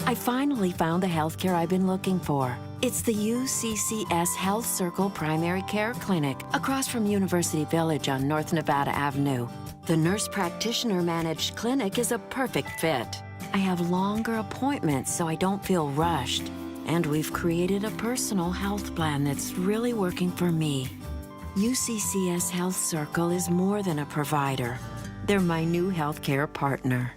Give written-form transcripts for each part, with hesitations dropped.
I finally found the healthcare I've been looking for. It's the UCCS Health Circle Primary Care Clinic across from University Village on North Nevada Avenue. The nurse practitioner managed clinic is a perfect fit. I have longer appointments so I don't feel rushed. And we've created a personal health plan that's really working for me. UCCS Health Circle is more than a provider. They're my new healthcare partner.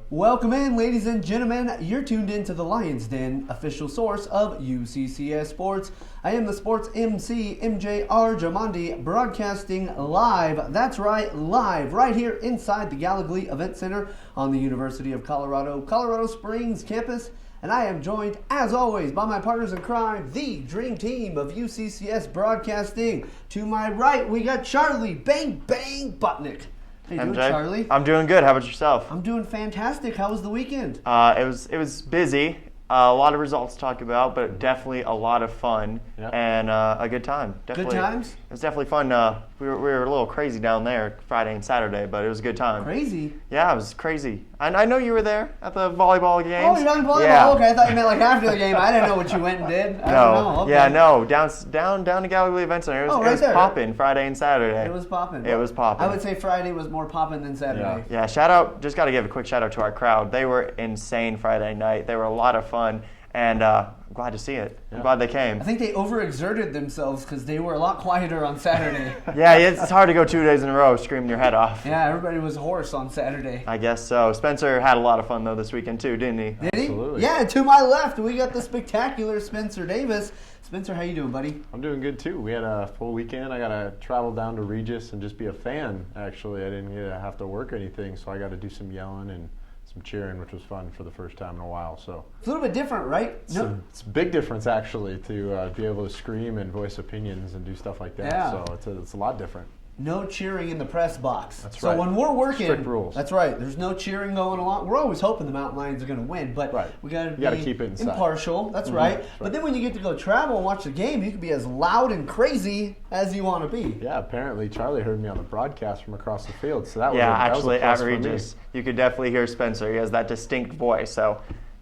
Welcome in, ladies and gentlemen. You're tuned in to the Lion's Den, official source of UCCS Sports. I am the sports MC, MJ Arjamandi, broadcasting live. That's right, live, right here inside the Gallagly Event Center on the University of Colorado Springs campus. And I am joined, as always, by my partners in crime, the dream team of UCCS Broadcasting. To my right, we got Charlie Bang Bang Butnick. How you doing, Charlie? I'm doing good. How about yourself? I'm doing fantastic. How was the weekend? It was busy. A lot of results to talk about, but definitely a lot of fun and a good time. Definitely, good times? It was definitely fun. We were a little crazy down there Friday and Saturday, but it was a good time. Crazy? Yeah, it was crazy. I know you were there at the volleyball games. Oh, you're on volleyball? Yeah. Okay, I thought you meant like after the game. I didn't know what you went and did. I don't know. Okay. Yeah, no. Down to Gallagly Event Center. It was popping Friday and Saturday. It was popping. It was popping. I would say Friday was more popping than Saturday. Yeah, shout out. Just got to give a quick shout out to our crowd. They were insane Friday night. They were a lot of fun. And I'm glad to see it. I'm glad they came. I think they overexerted themselves because they were a lot quieter on Saturday. Yeah, it's hard to go 2 days in a row screaming your head off. Yeah, everybody was hoarse on Saturday. I guess so. Spencer had a lot of fun, though, this weekend, too, didn't he? Did he? Absolutely. Yeah, to my left, we got the spectacular Spencer Davis. Spencer, how you doing, buddy? I'm doing good, too. We had a full weekend. I got to travel down to Regis and just be a fan, actually. I didn't have to work or anything, so I got to do some yelling and some cheering, which was fun for the first time in a while. So it's a little bit different, right? It's a big difference, actually, to be able to scream and voice opinions and do stuff like that. Yeah. So it's a lot different. No cheering in the press box. That's right. So when we're working, strict rules. That's right. There's no cheering going along. We're always hoping the Mountain Lions are going to win, but we got to keep it inside. Impartial. That's right. That's right. But then when you get to go travel and watch the game, you can be as loud and crazy as you want to be. Yeah, apparently Charlie heard me on the broadcast from across the field, so that was actually that was a at plus Regis, you could definitely hear Spencer. He has that distinct voice, so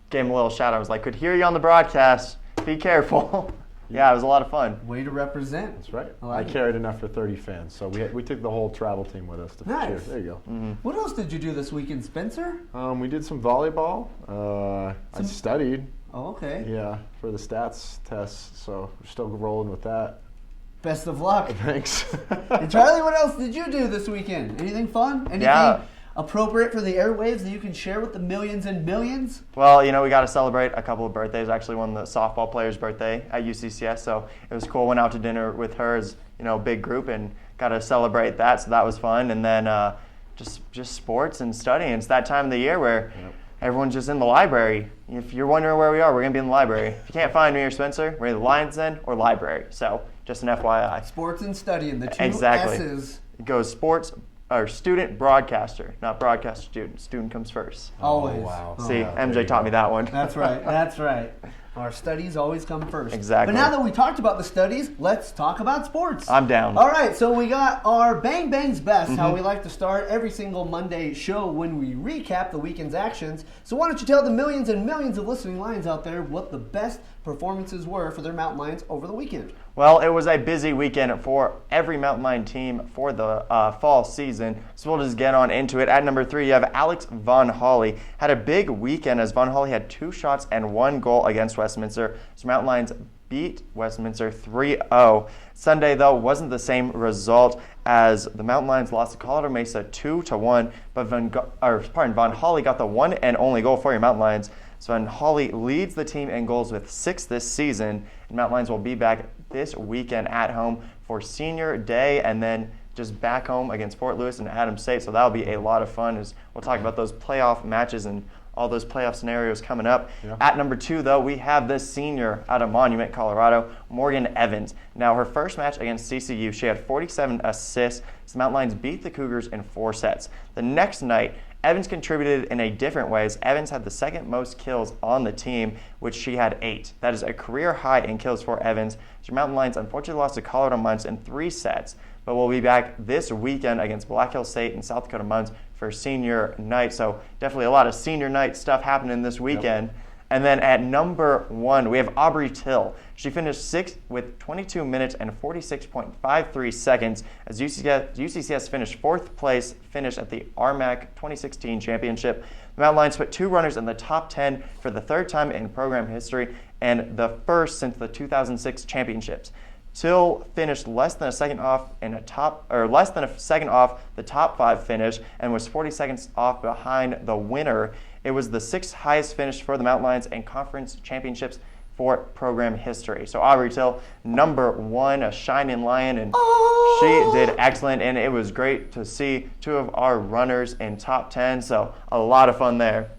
gave him a little shout. I was like, could hear you on the broadcast. Be careful. Yeah, it was a lot of fun. Way to represent. That's right. I carried enough for 30 fans, so we took the whole travel team with us to cheer. There you go. Mm-hmm. What else did you do this weekend, Spencer? We did some volleyball. I studied. Oh, okay. Yeah, for the stats tests, so we're still rolling with that. Best of luck. Thanks. And Charlie, what else did you do this weekend? Anything fun? Anything appropriate for the airwaves that you can share with the millions and millions? Well, we got to celebrate a couple of birthdays. Actually, one of the softball player's birthday at UCCS, so it was cool. Went out to dinner with her as a big group and got to celebrate that. So that was fun. And then just sports and studying. It's that time of the year where everyone's just in the library. If you're wondering where we are, we're gonna be in the library. If you can't find me or Spencer, we're in the Lion's Den or library. So just an FYI. Sports and studying, the two exactly. S's. It goes sports. Or student broadcaster, not broadcaster student. Student comes first. Always. Oh, wow. See, MJ taught me that one. That's right. That's right. Our studies always come first. Exactly. But now that we talked about the studies, let's talk about sports. I'm down. All right, so we got our Bang Bang's Best, how we like to start every single Monday show when we recap the weekend's actions. So why don't you tell the millions and millions of listening Lions out there what the best performances were for their Mountain Lions over the weekend? Well, it was a busy weekend for every Mountain Lion team for the fall season. So we'll just get on into it. At number 3, you have Alex Von Hawley. Had a big weekend as Von Hawley had 2 shots and 1 goal against Westminster. So Mountain Lions beat Westminster 3-0. Sunday, though, wasn't the same result as the Mountain Lions lost to Colorado Mesa 2-1. But Von Hawley got the one and only goal for your Mountain Lions. So Von Hawley leads the team in goals with 6 this season. And Mountain Lions will be back this weekend at home for Senior Day and then just back home against Fort Lewis and Adams State. So that'll be a lot of fun as we'll talk about those playoff matches and all those playoff scenarios coming up. Yeah. At number 2, though, we have this senior out of Monument, Colorado, Morgan Evans. Now, her first match against CCU, she had 47 assists. So Mountain Lions beat the Cougars in 4 sets. The next night, Evans contributed in a different way as Evans had the second most kills on the team, which she had 8. That is a career high in kills for Evans. So Mountain Lions unfortunately lost to Colorado Mons in 3 sets, but we'll be back this weekend against Black Hill State and South Dakota Mons for senior night. So definitely a lot of senior night stuff happening this weekend. Yep. And then at number 1, we have Aubrey Till. She finished 6th with 22 minutes and 46.53 seconds as UCCS finished 4th place finish at the RMAC 2016 championship. The Mountain Lions put 2 runners in the top 10 for the 3rd time in program history and the first since the 2006 championships. Till finished less than a second off the top 5 finish and was 40 seconds off behind the winner. It was the 6th highest finish for the Mountain Lions in conference championships for program history. So Aubrey Till, number 1, a shining lion, and she did excellent, and it was great to see 2 of our runners in top 10, so a lot of fun there.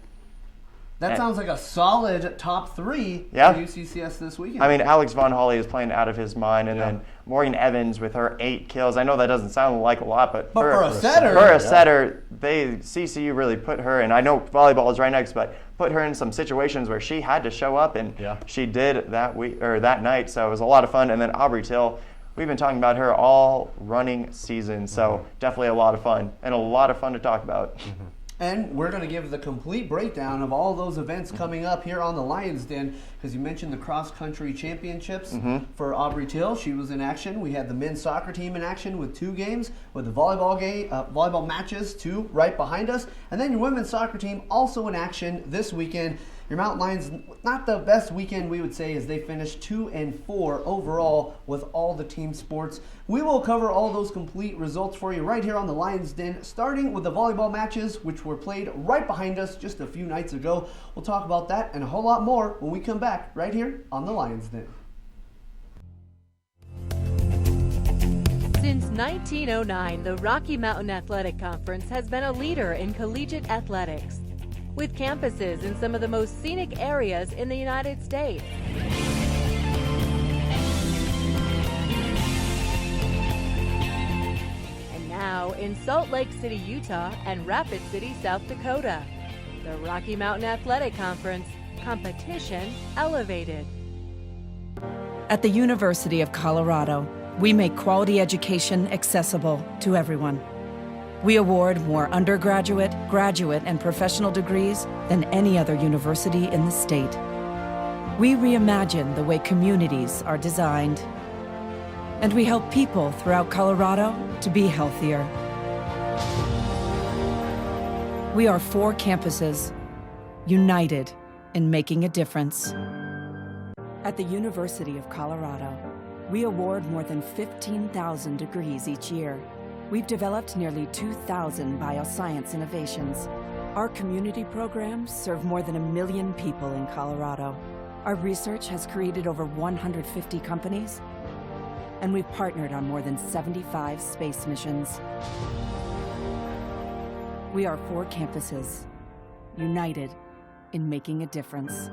That sounds like a solid top 3 for UCCS this weekend. I mean, Alex Von Hawley is playing out of his mind, and then Morgan Evans with her 8 kills. I know that doesn't sound like a lot, but for a setter, CCU really put her, and I know volleyball is right next, but put her in some situations where she had to show up, and she did that night. So it was a lot of fun. And then Aubrey Till, we've been talking about her all running season, so definitely a lot of fun and a lot of fun to talk about. Mm-hmm. And we're going to give the complete breakdown of all those events coming up here on the Lions Den, because you mentioned the cross-country championships for Aubrey Till. She was in action. We had the men's soccer team in action with 2 games, with the volleyball matches 2 right behind us. And then your women's soccer team also in action this weekend. Your Mountain Lions, not the best weekend we would say, as they finished 2-4 overall with all the team sports. We will cover all those complete results for you right here on the Lions Den, starting with the volleyball matches, which were played right behind us just a few nights ago. We'll talk about that and a whole lot more when we come back right here on the Lions Den. Since 1909, the Rocky Mountain Athletic Conference has been a leader in collegiate athletics, with campuses in some of the most scenic areas in the United States. And now in Salt Lake City, Utah and Rapid City, South Dakota, the Rocky Mountain Athletic Conference, competition elevated. At the University of Colorado, we make quality education accessible to everyone. We award more undergraduate, graduate, and professional degrees than any other university in the state. We reimagine the way communities are designed, and we help people throughout Colorado to be healthier. We are 4 campuses, united in making a difference. At the University of Colorado, we award more than 15,000 degrees each year. We've developed nearly 2,000 bioscience innovations. Our community programs serve more than 1 million people in Colorado. Our research has created over 150 companies, and we've partnered on more than 75 space missions. We are 4 campuses, united in making a difference.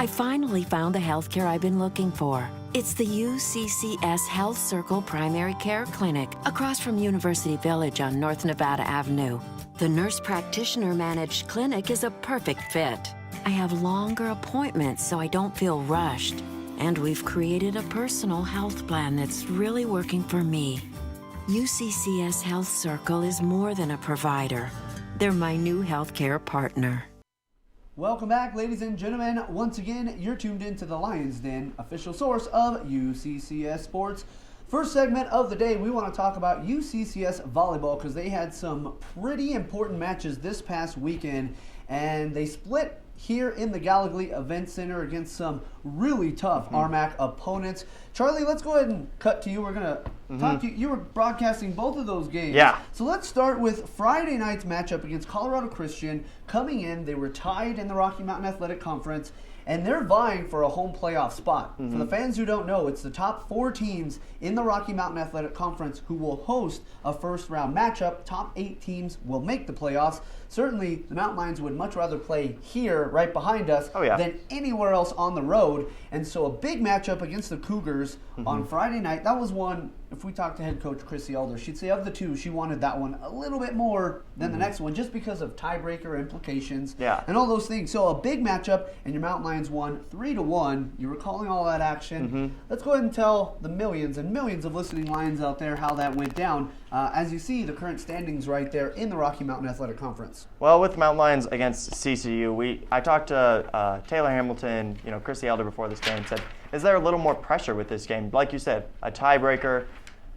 I finally found the healthcare I've been looking for. It's the UCCS Health Circle Primary Care Clinic across from University Village on North Nevada Avenue. The nurse practitioner managed clinic is a perfect fit. I have longer appointments so I don't feel rushed. And we've created a personal health plan that's really working for me. UCCS Health Circle is more than a provider. They're my new healthcare partner. Welcome back, ladies and gentlemen. Once again, you're tuned into the Lions Den, official source of UCCS Sports. First segment of the day, we want to talk about UCCS volleyball because they had some pretty important matches this past weekend, and they split here in the Gallagly Event Center against some really tough RMAC opponents. Charlie, let's go ahead and cut to you. We're going to talk to you. You were broadcasting both of those games. Yeah. So let's start with Friday night's matchup against Colorado Christian. Coming in, they were tied in the Rocky Mountain Athletic Conference, and they're vying for a home playoff spot. For the fans who don't know, it's the top 4 teams in the Rocky Mountain Athletic Conference who will host a first-round matchup. Top 8 teams will make the playoffs. Certainly, the Mountain Lions would much rather play here, right behind us, than anywhere else on the road. And so a big matchup against the Cougars on Friday night. That was one, if we talked to head coach Chrissy Elder, she'd say of the two, she wanted that one a little bit more than the next one, just because of tiebreaker implications and all those things. So a big matchup, and your Mountain Lions won 3-1. You were calling all that action. Let's go ahead and tell the millions and millions of listening Lions out there how that went down. As you see, the current standings right there in the Rocky Mountain Athletic Conference. Well, with Mountain Lions against CCU, I talked to Taylor Hamilton, Chrissy Elder before this game, and said, is there a little more pressure with this game? Like you said, a tiebreaker.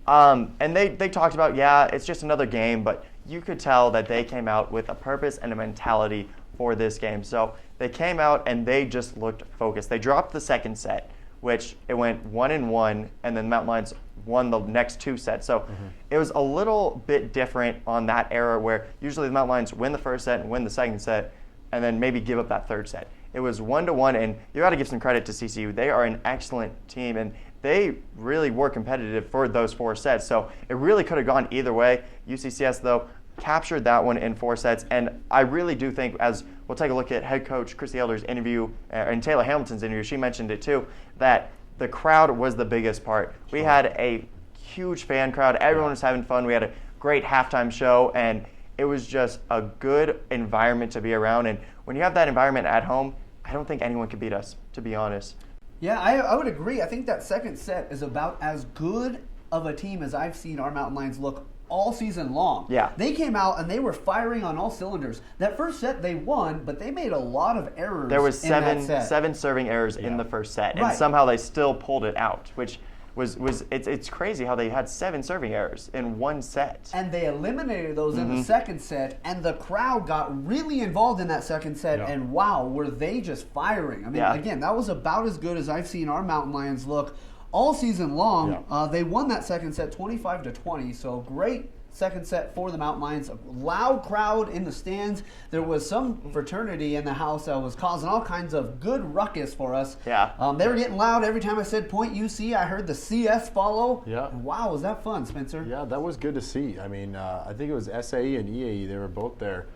And they talked about, it's just another game, but you could tell that they came out with a purpose and a mentality for this game. So they came out and they just looked focused. They dropped the second set, which it went 1-1, and then Mountain Lions won the next 2 sets. So it was a little bit different on that era, where usually the Mountain Lions win the first set and win the second set, and then maybe give up that third set. It was 1-1, and you got to give some credit to CCU. They are an excellent team, and they really were competitive for those 4 sets. So it really could have gone either way. UCCS, though, captured that one in 4 sets, and I really do think, as we'll take a look at head coach Chrissy Elder's interview and Taylor Hamilton's interview, she mentioned it too, that the crowd was the biggest part. We had a huge fan crowd. Everyone was having fun. We had a great halftime show, and it was just a good environment to be around. And when you have that environment at home, I don't think anyone could beat us, to be honest. Yeah, I would agree. I think that second set is about as good of a team as I've seen our Mountain Lions look all season long. Yeah. They came out and they were firing on all cylinders. That first set they won, but they made a lot of errors. There was in that set. seven serving errors in the first set, and somehow they still pulled it out, which it's crazy how they had 7 serving errors in one set. And they eliminated those in the second set, and the crowd got really involved in that second set, and wow, were they just firing. I mean, again, that was about as good as I've seen our Mountain Lions look all season long. They won that second set 25-20, so great second set for the Mountain Lions. A loud crowd in the stands. There was some fraternity in the house that was causing all kinds of good ruckus for us. They were getting loud every time I said Point UC. I heard the CS follow. And wow, was that fun, Spencer? Yeah, that was good to see. I mean, I think it was SAE and EAE. They were both there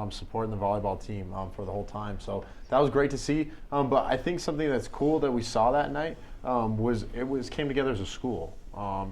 supporting the volleyball team for the whole time. So that was great to see. But I think something that's cool that we saw that night came together as a school.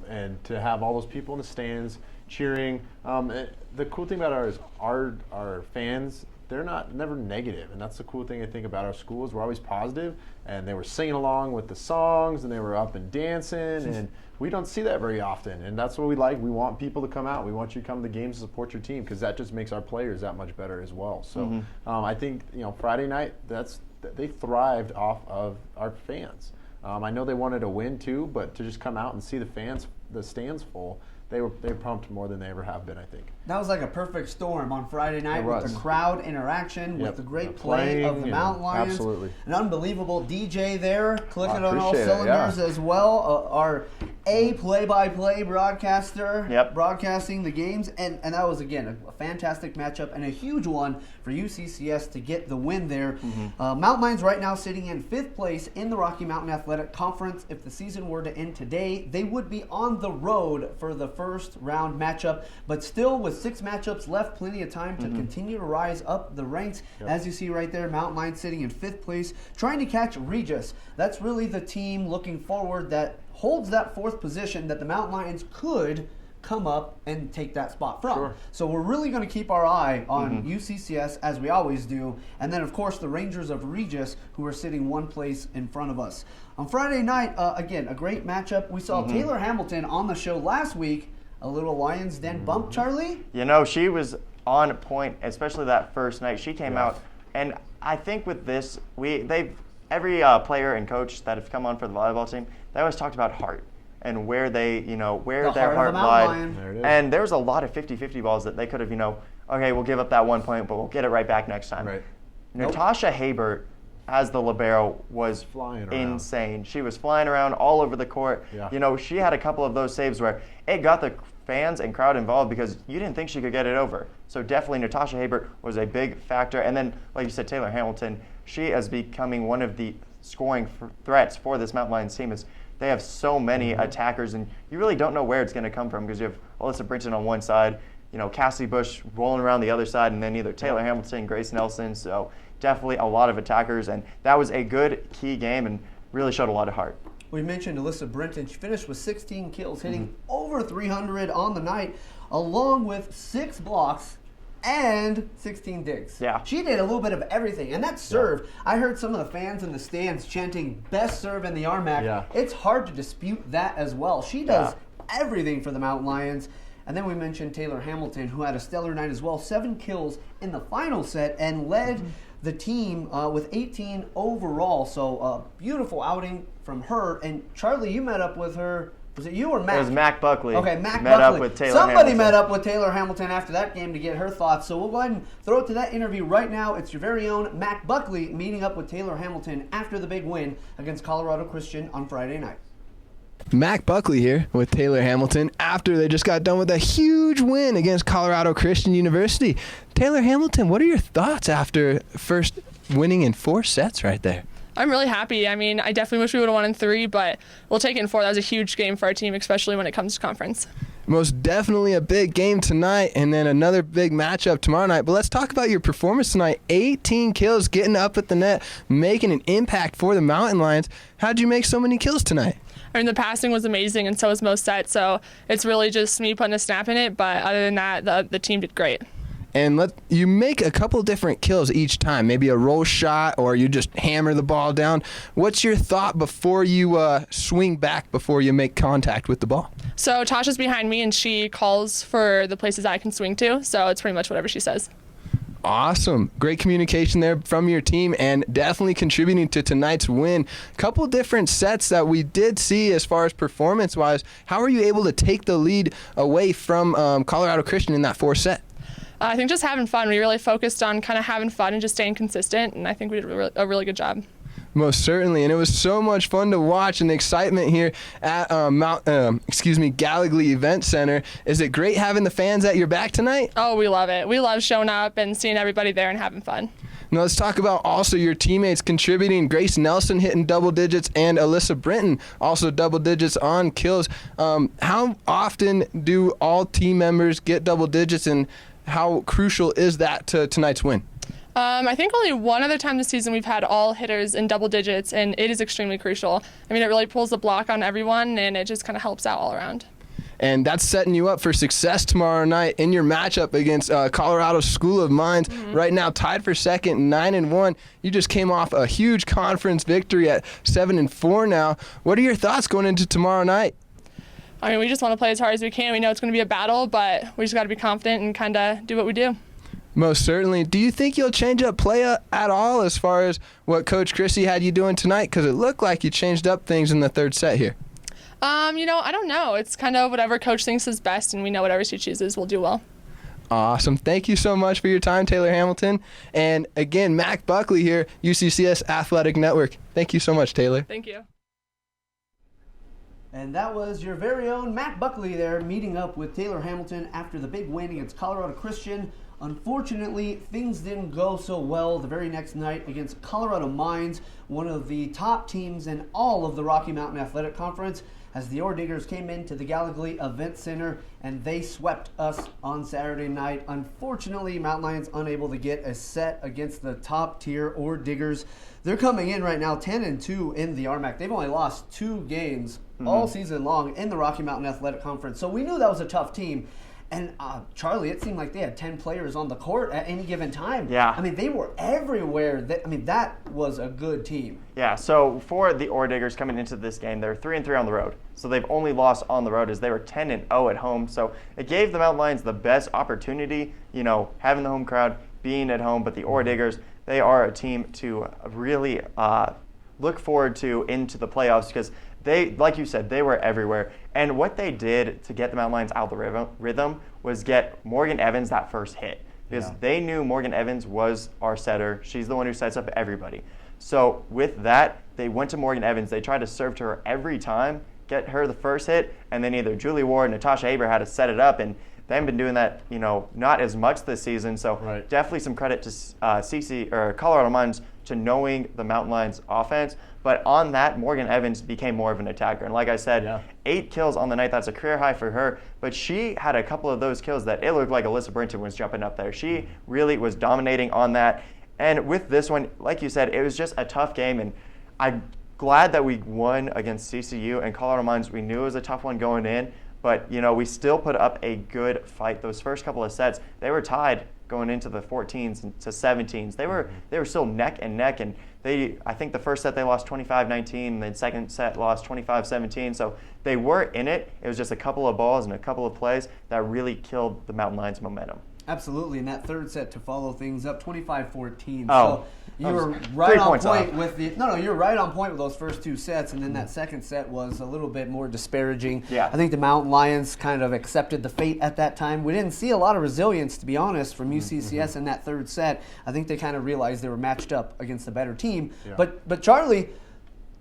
And to have all those people in the stands cheering. The cool thing about our fans, they're never negative, and that's the cool thing I think about our schools. We're always positive, and they were singing along with the songs, and they were up and dancing, and we don't see that very often, and that's what we like. We want people to come out. We want you to come to the games to support your team, because that just makes our players that much better as well. So I think Friday night, they thrived off of our fans. I know they wanted to win too, but to just come out and see the stands full, they were pumped more than they ever have been, I think. That was like a perfect storm on Friday night with the crowd interaction, with the great play of the Mountain Lions. Absolutely. An unbelievable DJ there, clicking on all cylinders as well. Our play-by-play broadcaster broadcasting the games. And that was, again, a fantastic matchup and a huge one for UCCS to get the win there. Mountain Lions right now sitting in 5th place in the Rocky Mountain Athletic Conference. If the season were to end today, they would be on the road for the first round matchup, but still with 6 matchups left, plenty of time to continue to rise up the ranks. As you see right there, Mountain Lions sitting in 5th place, trying to catch Regis. That's really the team looking forward that holds that 4th position that the Mountain Lions could come up and take that spot from. So we're really going to keep our eye on UCCS, as we always do, and then of course the Rangers of Regis, who are sitting 1 place in front of us. On Friday night, again, a great matchup. We saw Taylor Hamilton on the show last week. A little Lions Den bump, Charlie? She was on point, especially that first night. She came out, and I think with this, every player and coach that have come on for the volleyball team, they always talked about heart and where they, where their heart lied. And there was a lot of 50-50 balls that they could have, okay, we'll give up that 1 point, but we'll get it right back next time. Natasha Habert, as the libero, was flying insane. She was flying around all over the court. She had a couple of those saves where it got the fans and crowd involved because you didn't think she could get it over. So definitely Natasha Habert was a big factor. And then, like you said, Taylor Hamilton, she is becoming one of the scoring threats for this Mountain Lions team. Is they have so many attackers, and you really don't know where it's going to come from because you have Alyssa Brinton on one side, Cassie Bush rolling around the other side, and then either Taylor Hamilton, Grace Nelson. So definitely a lot of attackers, and that was a good key game and really showed a lot of heart. We mentioned Alyssa Brinton. She finished with 16 kills, hitting over 300 on the night, along with 6 blocks and 16 digs. Yeah. She did a little bit of everything, and that serve. I heard some of the fans in the stands chanting best serve in the RMAC. Yeah. It's hard to dispute that as well. She does everything for the Mountain Lions. And then we mentioned Taylor Hamilton, who had a stellar night as well. 7 kills in the final set and led the team with 18 overall. So a beautiful outing from her. And Charlie, you met up with her. Was it you or Mac? It was Mac Buckley. Okay, Mac met Buckley. up with Taylor Somebody Hamilton. met up with Taylor Hamilton after that game to get her thoughts. So we'll go ahead and throw it to that interview right now. It's your very own Mac Buckley meeting up with Taylor Hamilton after the big win against Colorado Christian on Friday night. Mac Buckley here with Taylor Hamilton after they just got done with a huge win against Colorado Christian University. Taylor Hamilton, what are your thoughts after first winning in 4 sets right there? I'm really happy. I mean, I definitely wish we would have won in 3, but we'll take it in 4. That was a huge game for our team, especially when it comes to conference. Most definitely a big game tonight and then another big matchup tomorrow night. But let's talk about your performance tonight. 18 kills, getting up at the net, making an impact for the Mountain Lions. How'd you make so many kills tonight? I mean, the passing was amazing, and so was most sets, so it's really just me putting a snap in it, but other than that, the team did great. And you make a couple different kills each time, maybe a roll shot or you just hammer the ball down. What's your thought before you swing back, before you make contact with the ball? So Tasha's behind me, and she calls for the places I can swing to, so it's pretty much whatever she says. Awesome. Great communication there from your team and definitely contributing to tonight's win. Couple different sets that we did see as far as performance-wise. How were you able to take the lead away from Colorado Christian in that 4th set? I think just having fun. We really focused on kind of having fun and just staying consistent, and I think we did a really good job. Most certainly, and it was so much fun to watch and the excitement here at Gallagly Event Center. Is it great having the fans at your back tonight? Oh, we love it. We love showing up and seeing everybody there and having fun. Now let's talk about also your teammates contributing. Grace Nelson hitting double digits and Alyssa Brinton also double digits on kills. How often do all team members get double digits, and how crucial is that to tonight's win? I think only one other time this season we've had all hitters in double digits, and it is extremely crucial. I mean, it really pulls the block on everyone, and it just kind of helps out all around. And that's setting you up for success tomorrow night in your matchup against Colorado School of Mines. Right now tied for second, 9-1. You just came off a huge conference victory at 7-4 now. What are your thoughts going into tomorrow night? I mean, we just want to play as hard as we can. We know it's going to be a battle, but we just got to be confident and kind of do what we do. Most certainly. Do you think you'll change up play at all as far as what Coach Chrissy had you doing tonight? Because it looked like you changed up things in the 3rd set here. I don't know. It's kind of whatever Coach thinks is best, and we know whatever she chooses, we'll do well. Awesome. Thank you so much for your time, Taylor Hamilton. And again, Mac Buckley here, UCCS Athletic Network. Thank you so much, Taylor. Thank you. And that was your very own Mac Buckley there meeting up with Taylor Hamilton after the big win against Colorado Christian. Unfortunately, things didn't go so well the very next night against Colorado Mines, one of the top teams in all of the Rocky Mountain Athletic Conference, as the Ore Diggers came into the Gallagly Event Center and they swept us on Saturday night. Unfortunately, Mountain Lions unable to get a set against the top tier Ore Diggers. They're coming in right now 10-2 in the RMAC. They've only lost 2 games all season long in the Rocky Mountain Athletic Conference. So we knew that was a tough team. And Charlie, it seemed like they had 10 players on the court at any given time. Yeah. I mean, they were everywhere. That was a good team. Yeah, so for the Ore Diggers coming into this game, they're 3-3 on the road. So they've only lost on the road as they were 10-0 at home. So it gave the Mountain Lions the best opportunity, having the home crowd, being at home. But the Ore Diggers, they are a team to really look forward to into the playoffs because they, like you said, they were everywhere. And what they did to get the Mountain Lions out of the rhythm was get Morgan Evans that first hit. Because they knew Morgan Evans was our setter. She's the one who sets up everybody. So with that, they went to Morgan Evans. They tried to serve to her every time, get her the first hit, and then either Julie Ward or Natasha Aber had to set it up. And they haven't been doing that, not as much this season. So definitely some credit to CC or Colorado Mines to knowing the Mountain Lions offense. But on that, Morgan Evans became more of an attacker. And like I said, 8 kills on the night. That's a career high for her. But she had a couple of those kills that it looked like Alyssa Brinton was jumping up there. She really was dominating on that. And with this one, like you said, it was just a tough game. And I'm glad that we won against CCU and Colorado Mines. We knew it was a tough one going in. But, we still put up a good fight. Those first couple of sets, they were tied going into the 14s to 17s. They were still neck and neck, and I think the first set they lost 25-19, and then second set lost 25-17. So they were in it. It was just a couple of balls and a couple of plays that really killed the Mountain Lions' momentum. Absolutely, and that third set to follow things up, 25-14. Oh, so you were right on point off. with you're right on point with those first 2 sets, and then that second set was a little bit more disparaging. Yeah. I think the Mountain Lions kind of accepted the fate at that time. We didn't see a lot of resilience, to be honest, from UCCS in that third set. I think they kind of realized they were matched up against a better team. Yeah. But Charlie,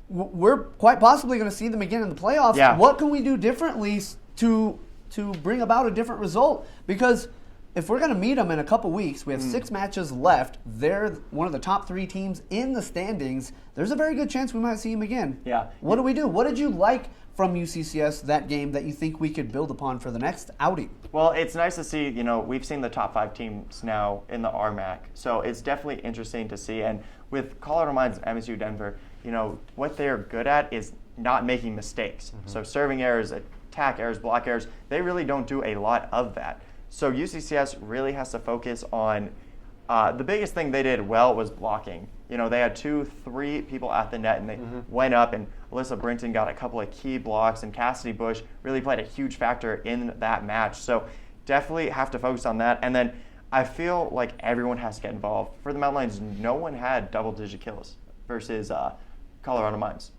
we're quite possibly going to see them again in the playoffs. Yeah. What can we do differently to bring about a different result? Because if we're going to meet them in a couple weeks, we have 6 matches left. They're one of the top 3 teams in the standings. There's a very good chance we might see them again. Yeah. What do we do? What did you like from UCCS that game that you think we could build upon for the next outing? Well, it's nice to see, we've seen the top 5 teams now in the RMAC. So it's definitely interesting to see. And with Colorado Mines and MSU Denver, what they're good at is not making mistakes. So serving errors, attack errors, block errors, they really don't do a lot of that. So UCCS really has to focus on the biggest thing they did well was blocking. They had 2-3 people at the net, and they went up, and Alyssa Brinton got a couple of key blocks, and Cassidy Bush really played a huge factor in that match. So definitely have to focus on that. And then I feel like everyone has to get involved. For the Mountain Lions, no one had double-digit kills versus Colorado Mines.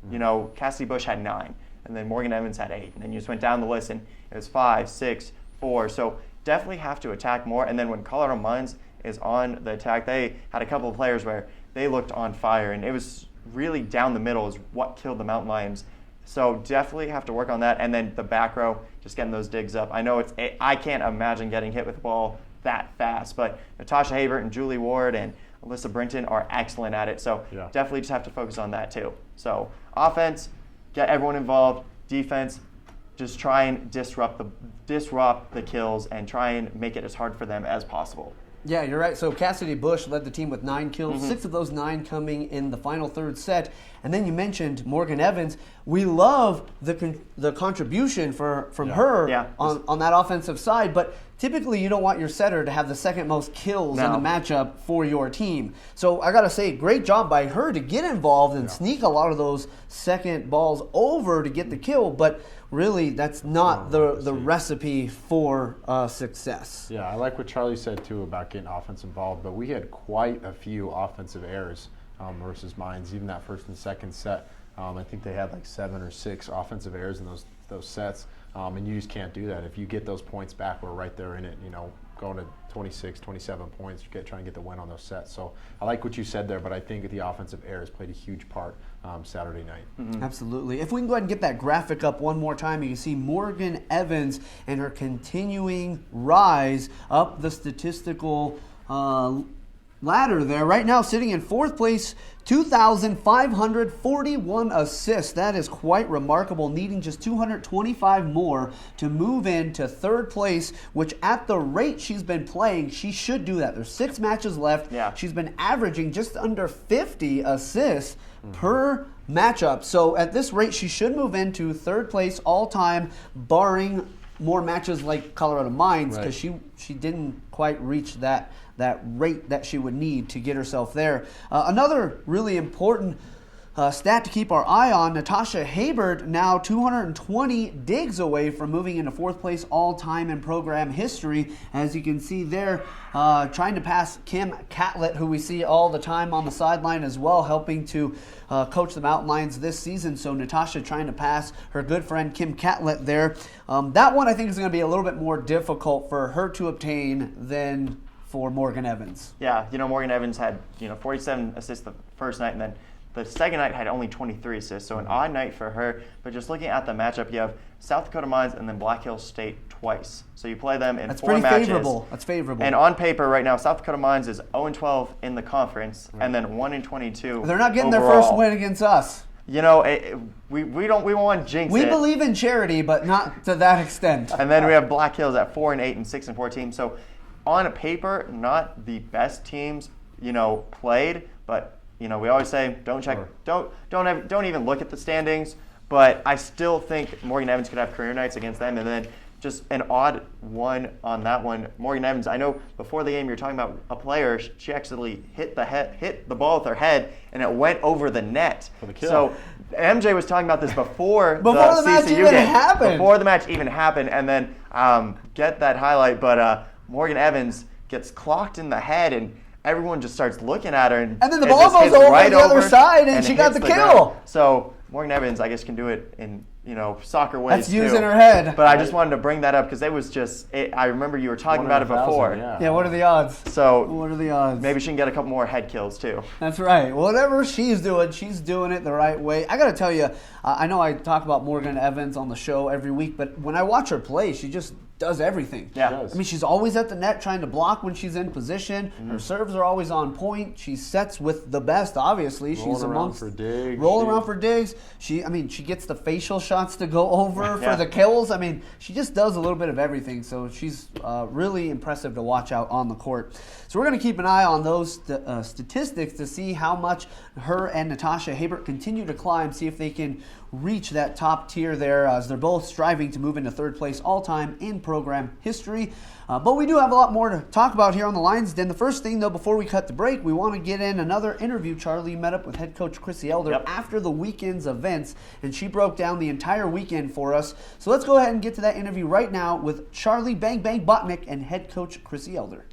Cassidy Bush had 9, and then Morgan Evans had 8, and then you just went down the list, and it was 5, 6, 4. So definitely have to attack more. And then when Colorado Mines is on the attack, they had a couple of players where they looked on fire, and it was really down the middle is what killed the Mountain Lions. So definitely have to work on that. And then the back row, just getting those digs up. I know I can't imagine getting hit with the ball that fast, but Natasha Habert and Julie Ward and Alyssa Brinton are excellent at it. So definitely just have to focus on that too. So offense, get everyone involved. Defense, just try and disrupt the kills and try and make it as hard for them as possible. Yeah, you're right. So Cassidy Bush led the team with 9 kills, 6 of those 9 coming in the final third set. And then you mentioned Morgan Evans. We love the contribution from her on that offensive side, but typically you don't want your setter to have the second most kills in the matchup for your team. So I got to say, great job by her to get involved and sneak a lot of those second balls over to get the kill, but really that's not the recipe for success. Yeah, I like what Charlie said too about getting offense involved, but we had quite a few offensive errors versus Mines, even that first and second set. I think they had like 7 or 6 offensive errors in those sets, and you just can't do that. If you get those points back, we're right there in it, going to 26, 27 points, trying to get the win on those sets. So I like what you said there, but I think the offensive errors played a huge part Saturday night. Absolutely. If we can go ahead and get that graphic up one more time, you can see Morgan Evans and her continuing rise up the statistical ladder there. Right now sitting in 4th place, 2,541 assists. That is quite remarkable, needing just 225 more to move into 3rd place, which at the rate she's been playing, she should do that. There's 6 matches left. Yeah. She's been averaging just under 50 assists per matchup. So at this rate, she should move into 3rd place all time, barring more matches like Colorado Mines, because she didn't quite reach that rate that she would need to get herself there. Another really important stat to keep our eye on, Natasha Habert now 220 digs away from moving into 4th place all time in program history. As you can see there, trying to pass Kim Catlett, who we see all the time on the sideline as well, helping to coach the Mountain Lions this season. So Natasha trying to pass her good friend Kim Catlett there. That one I think is going to be a little bit more difficult for her to obtain than for Morgan Evans. Yeah, Morgan Evans had 47 assists the first night, and then the second night had only 23 assists, so an odd night for her. But just looking at the matchup, you have South Dakota Mines and then Black Hills State twice. So you play them in That's 4 pretty matches. favorable. That's favorable. And on paper right now, South Dakota Mines is 0-12 in the conference, and then 1-22. They're not getting their overall. first win against us. You know, we want to jinx We it. believe in charity, but not to that extent. And then we have Black Hills at 4-8 and 6-4 teams. So on paper, not the best teams, played, but we always say don't even look at the standings. But I still think Morgan Evans could have career nights against them, and then just an odd one on that one. Morgan Evans, I know before the game you were talking about a player. She actually hit the ball with her head, and it went over the net. For the kill. So MJ was talking about this before the match CCU even game. happened. Before the match even happened, and then get that highlight. But Morgan Evans gets clocked in the head, and everyone just starts looking at her. And then the it ball just goes hits over right the other over, side, and she got hits the ground. kill. So Morgan Evans, I guess, can do it in soccer ways That's too. using her head. But I just wanted to bring that up because it was just. I remember you were talking about it 1,000, before. Yeah, what are the odds? So What are the odds? maybe she can get a couple more head kills too. That's right. Whatever she's doing it the right way. I got to tell you, I know I talk about Morgan Evans on the show every week, but when I watch her play, she just does everything. Yeah. She does. I mean, she's always at the net trying to block when she's in position. Her serves are always on point. She sets with the best, obviously. Rolling She's around amongst for digs. rolling around for digs. She gets the facial shots to go over Yeah. for the kills. I mean, she just does a little bit of everything. So she's really impressive to watch out on the court. So we're going to keep an eye on those statistics to see how much her and Natasha Habert continue to climb, see if they can reach that top tier there, as they're both striving to move into third place all-time in program history. But we do have a lot more to talk about here on the Lions Den. The first thing, though, before we cut the break, we want to get in another interview. Charlie met up with head coach Chrissy Elder after the weekend's events, and she broke down the entire weekend for us. So let's go ahead and get to that interview right now with Charlie Bang Bang Botnick and head coach Chrissy Elder.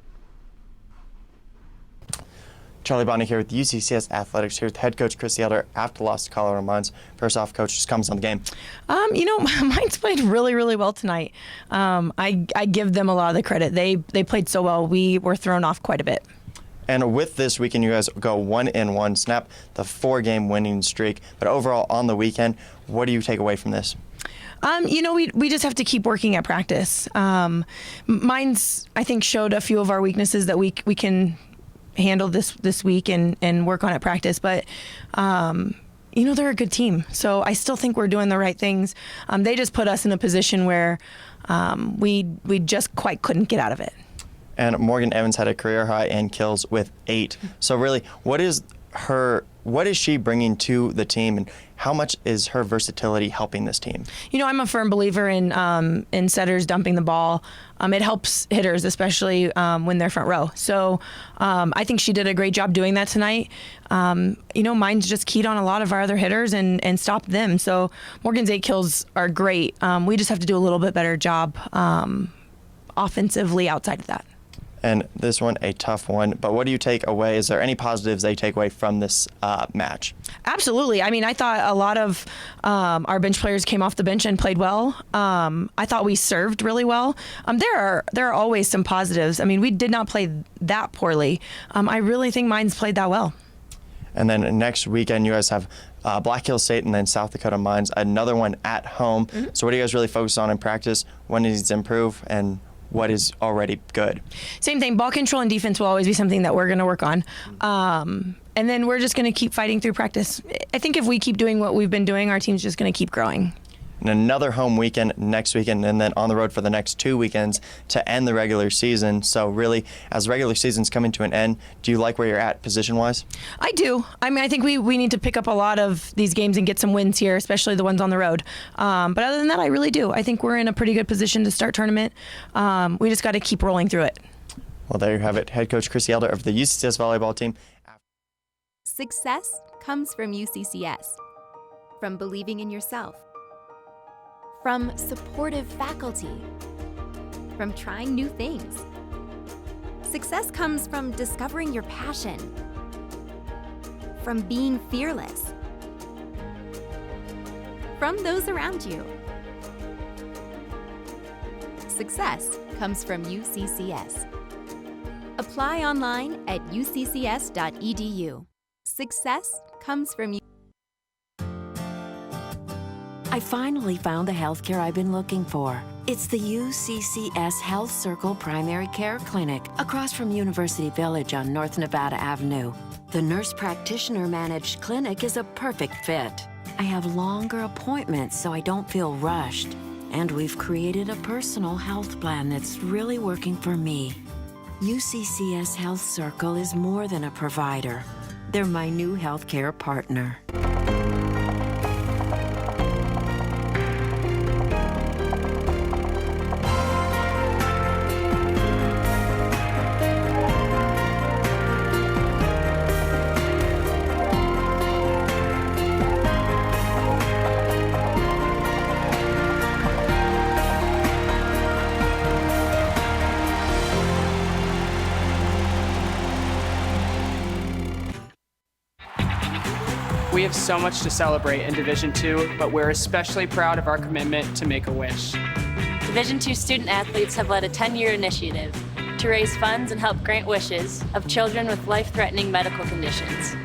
Charlie Botnick here with UCCS Athletics, here with head coach Chrissy Elder after the loss to Colorado Mines. First off, coach, just comments on the game. Mines played really, really well tonight. I give them a lot of the credit. They played so well. We were thrown off quite a bit. And with this weekend, you guys go 1-1, snap the 4-game winning streak. But overall, on the weekend, what do you take away from this? We just have to keep working at practice. Mines, I think, showed a few of our weaknesses that we can handle this week and work on at practice. But, they're a good team. So I still think we're doing the right things. They just put us in a position where we just quite couldn't get out of it. And Morgan Evans had a career high in kills with 8. So really, what is she bringing to the team, and how much is her versatility helping this team? I'm a firm believer in setters dumping the ball. It helps hitters, especially when they're front row. So I think she did a great job doing that tonight. Mines just keyed on a lot of our other hitters and stopped them. So Morgan's 8 kills are great. We just have to do a little bit better job offensively outside of that. And this one, a tough one. But what do you take away? Is there any positives that you take away from this match? Absolutely. I mean, I thought a lot of our bench players came off the bench and played well. I thought we served really well. There are always some positives. I mean, we did not play that poorly. I really think Mines played that well. And then next weekend, you guys have Black Hills State and then South Dakota Mines, another one at home. Mm-hmm. So what do you guys really focus on in practice? What needs to improve, and what is already good? Same thing. Ball control and defense will always be something that we're going to work on. And then we're just going to keep fighting through practice. I think if we keep doing what we've been doing, our team's just going to keep growing. And another home weekend next weekend, and then on the road for the next 2 weekends to end the regular season. So really, as the regular season's coming to an end, do you like where you're at position-wise? I do. I mean, I think we need to pick up a lot of these games and get some wins here, especially the ones on the road. But other than that, I really do. I think we're in a pretty good position to start tournament. We just got to keep rolling through it. Well, there you have it. Head coach Chrissy Elder of the UCCS volleyball team. Success comes from UCCS, from believing in yourself, from supportive faculty, from trying new things. Success comes from discovering your passion, from being fearless, from those around you. Success comes from UCCS. Apply online at uccs.edu. Success comes from you. I finally found the healthcare I've been looking for. It's the UCCS Health Circle Primary Care Clinic across from University Village on North Nevada Avenue. The nurse practitioner managed clinic is a perfect fit. I have longer appointments so I don't feel rushed. And we've created a personal health plan that's really working for me. UCCS Health Circle is more than a provider. They're my new healthcare partner. We have so much to celebrate in Division II, but we're especially proud of our commitment to Make-A-Wish. Division II student athletes have led a 10-year initiative to raise funds and help grant wishes of children with life-threatening medical conditions.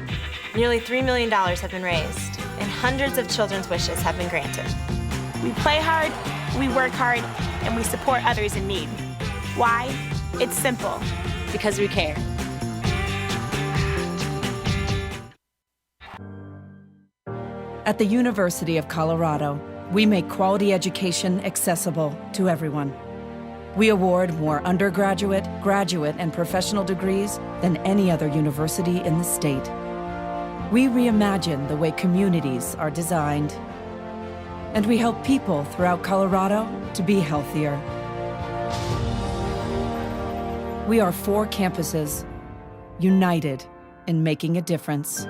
Nearly $3 million have been raised, and hundreds of children's wishes have been granted. We play hard, we work hard, and we support others in need. Why? It's simple. Because we care. At the University of Colorado, we make quality education accessible to everyone. We award more undergraduate, graduate, and professional degrees than any other university in the state. We reimagine the way communities are designed, and we help people throughout Colorado to be healthier. We are 4 campuses, united in making a difference.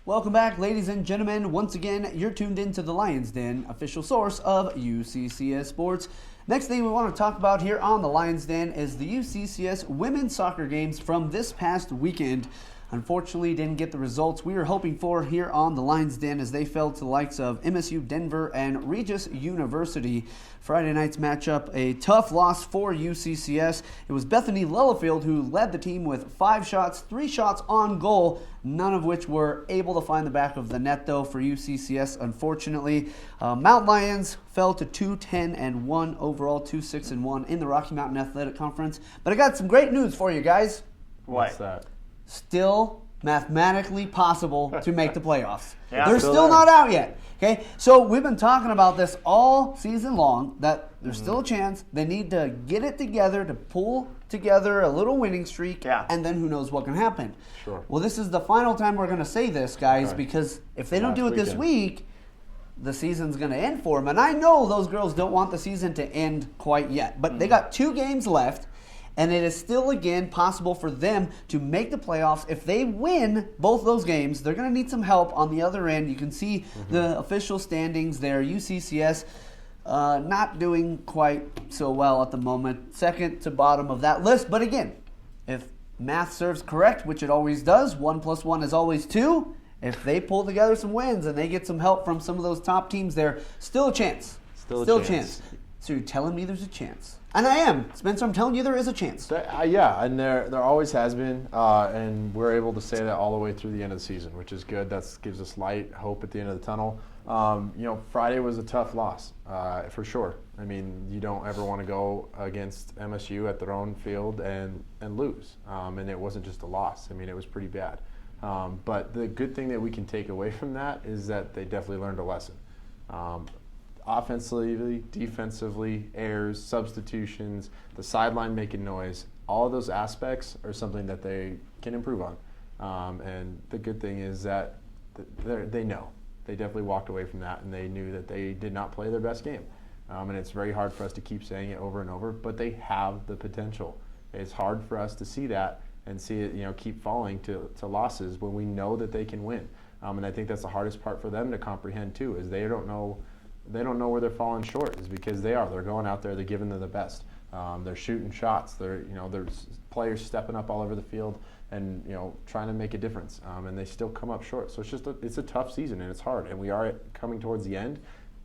Welcome back, ladies and gentlemen. Once again, you're tuned into the Lions Den, official source of UCCS Sports. Next thing we want to talk about here on the Lions Den is the UCCS women's soccer games from this past weekend. Unfortunately, didn't get the results we were hoping for here on the Lions Den as they fell to the likes of MSU Denver and Regis University. Friday night's matchup, a tough loss for UCCS. It was Bethany Littlefield who led the team with 5 shots, 3 shots on goal, none of which were able to find the back of the net though for UCCS, unfortunately. Mount Lions fell to 2-10-1 overall, 2-6-1 in the Rocky Mountain Athletic Conference. But I got some great news for you guys. What's that? Still mathematically possible to make the playoffs. Yeah, They're still still there. not out yet. Okay, so we've been talking about this all season long, that there's still a chance. They need to get it together to pull together a little winning streak, and then who knows what can happen. Sure. Well, this is the final time we're going to say this, guys, because if they don't do it this week, the season's going to end for them. And I know those girls don't want the season to end quite yet, but they got 2 games left. And it is still, again, possible for them to make the playoffs. If they win both those games, they're going to need some help on the other end. You can see the official standings there. UCCS not doing quite so well at the moment. Second to bottom of that list. But again, if math serves correct, which it always does, 1 + 1 is always 2. If they pull together some wins and they get some help from some of those top teams there, still a chance. Still a chance. So you're telling me there's a chance? And I am. Spencer, I'm telling you there is a chance. Yeah, and there always has been, and we're able to say that all the way through the end of the season, which is good. That gives us light, hope at the end of the tunnel. Friday was a tough loss, for sure. I mean, you don't ever want to go against MSU at their own field and lose. And it wasn't just a loss. I mean, it was pretty bad. But the good thing that we can take away from that is that they definitely learned a lesson. Offensively, defensively, errors, substitutions, the sideline making noise, all of those aspects are something that they can improve on. And the good thing is that they know. They definitely walked away from that and they knew that they did not play their best game. And it's very hard for us to keep saying it over and over, but they have the potential. It's hard for us to see that and see it, keep falling to losses when we know that they can win. And I think that's the hardest part for them to comprehend too, is they don't know where they're falling short, is because they're going out there, they're giving them the best. They're shooting shots. There's players stepping up all over the field and trying to make a difference. And they still come up short. So it's a tough season and it's hard. And we are coming towards the end,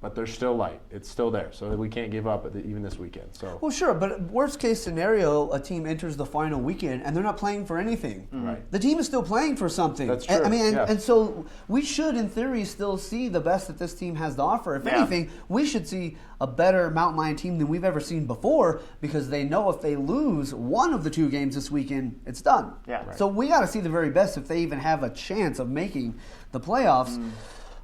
but they're still light. It's still there, so we can't give up even this weekend. So Well, sure, but worst case scenario, a team enters the final weekend and they're not playing for anything. Right. The team is still playing for something. That's true. And so we should, in theory, still see the best that this team has to offer. If anything, we should see a better Mountain Lion team than we've ever seen before, because they know if they lose one of the 2 games this weekend, it's done. Yeah. Right. So we got to see the very best if they even have a chance of making the playoffs.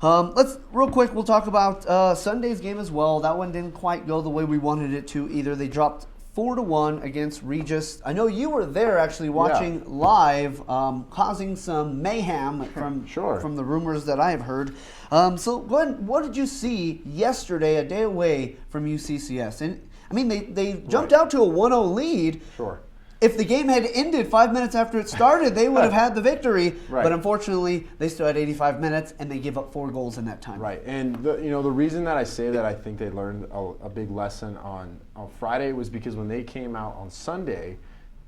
Let's real quick. We'll talk about Sunday's game as well. That one didn't quite go the way we wanted it to either. They dropped 4-1 against Regis. I know you were there actually watching live, causing some mayhem from the rumors that I have heard. So Glenn, what did you see yesterday, a day away from UCCS? And I mean, they jumped out to a 1-0 lead. Sure. If the game had ended 5 minutes after it started, they would have had the victory. Right. But unfortunately, they still had 85 minutes, and they give up 4 goals in that time. Right, and the reason that I say that I think they learned a big lesson on Friday was because when they came out on Sunday,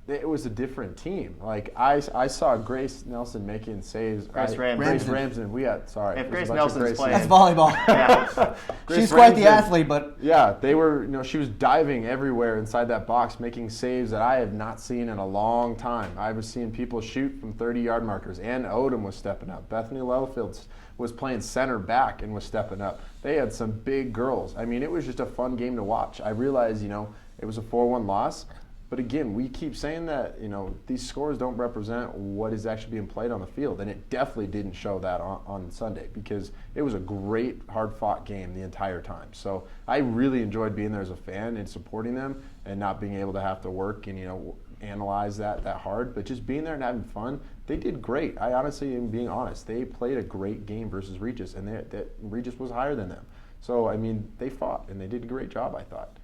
it was a different team. Like I saw Grace Nelson making saves. Grace Ramsden. If Grace Nelson's playing, that's volleyball. Yeah. She's quite the athlete, but yeah, they were. She was diving everywhere inside that box, making saves that I have not seen in a long time. I was seeing people shoot from 30-yard markers. Ann Odom was stepping up. Bethany Leatherfield was playing center back and was stepping up. They had some big girls. I mean, it was just a fun game to watch. I realized, it was a 4-1 loss. But again, we keep saying that, these scores don't represent what is actually being played on the field. And it definitely didn't show that on Sunday, because it was a great, hard-fought game the entire time. So I really enjoyed being there as a fan and supporting them and not being able to have to work and, analyze that hard. But just being there and having fun, they did great. I honestly am being honest. They played a great game versus Regis, and Regis was higher than them. So, I mean, they fought, and they did a great job, I thought.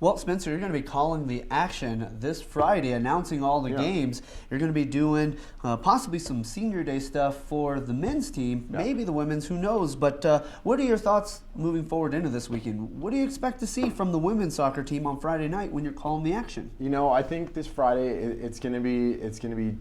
Well, Spencer, you're going to be calling the action this Friday, announcing all the games. You're going to be doing possibly some senior day stuff for the men's team, maybe the women's, who knows. But what are your thoughts moving forward into this weekend? What do you expect to see from the women's soccer team on Friday night when you're calling the action? I think this Friday it's going to be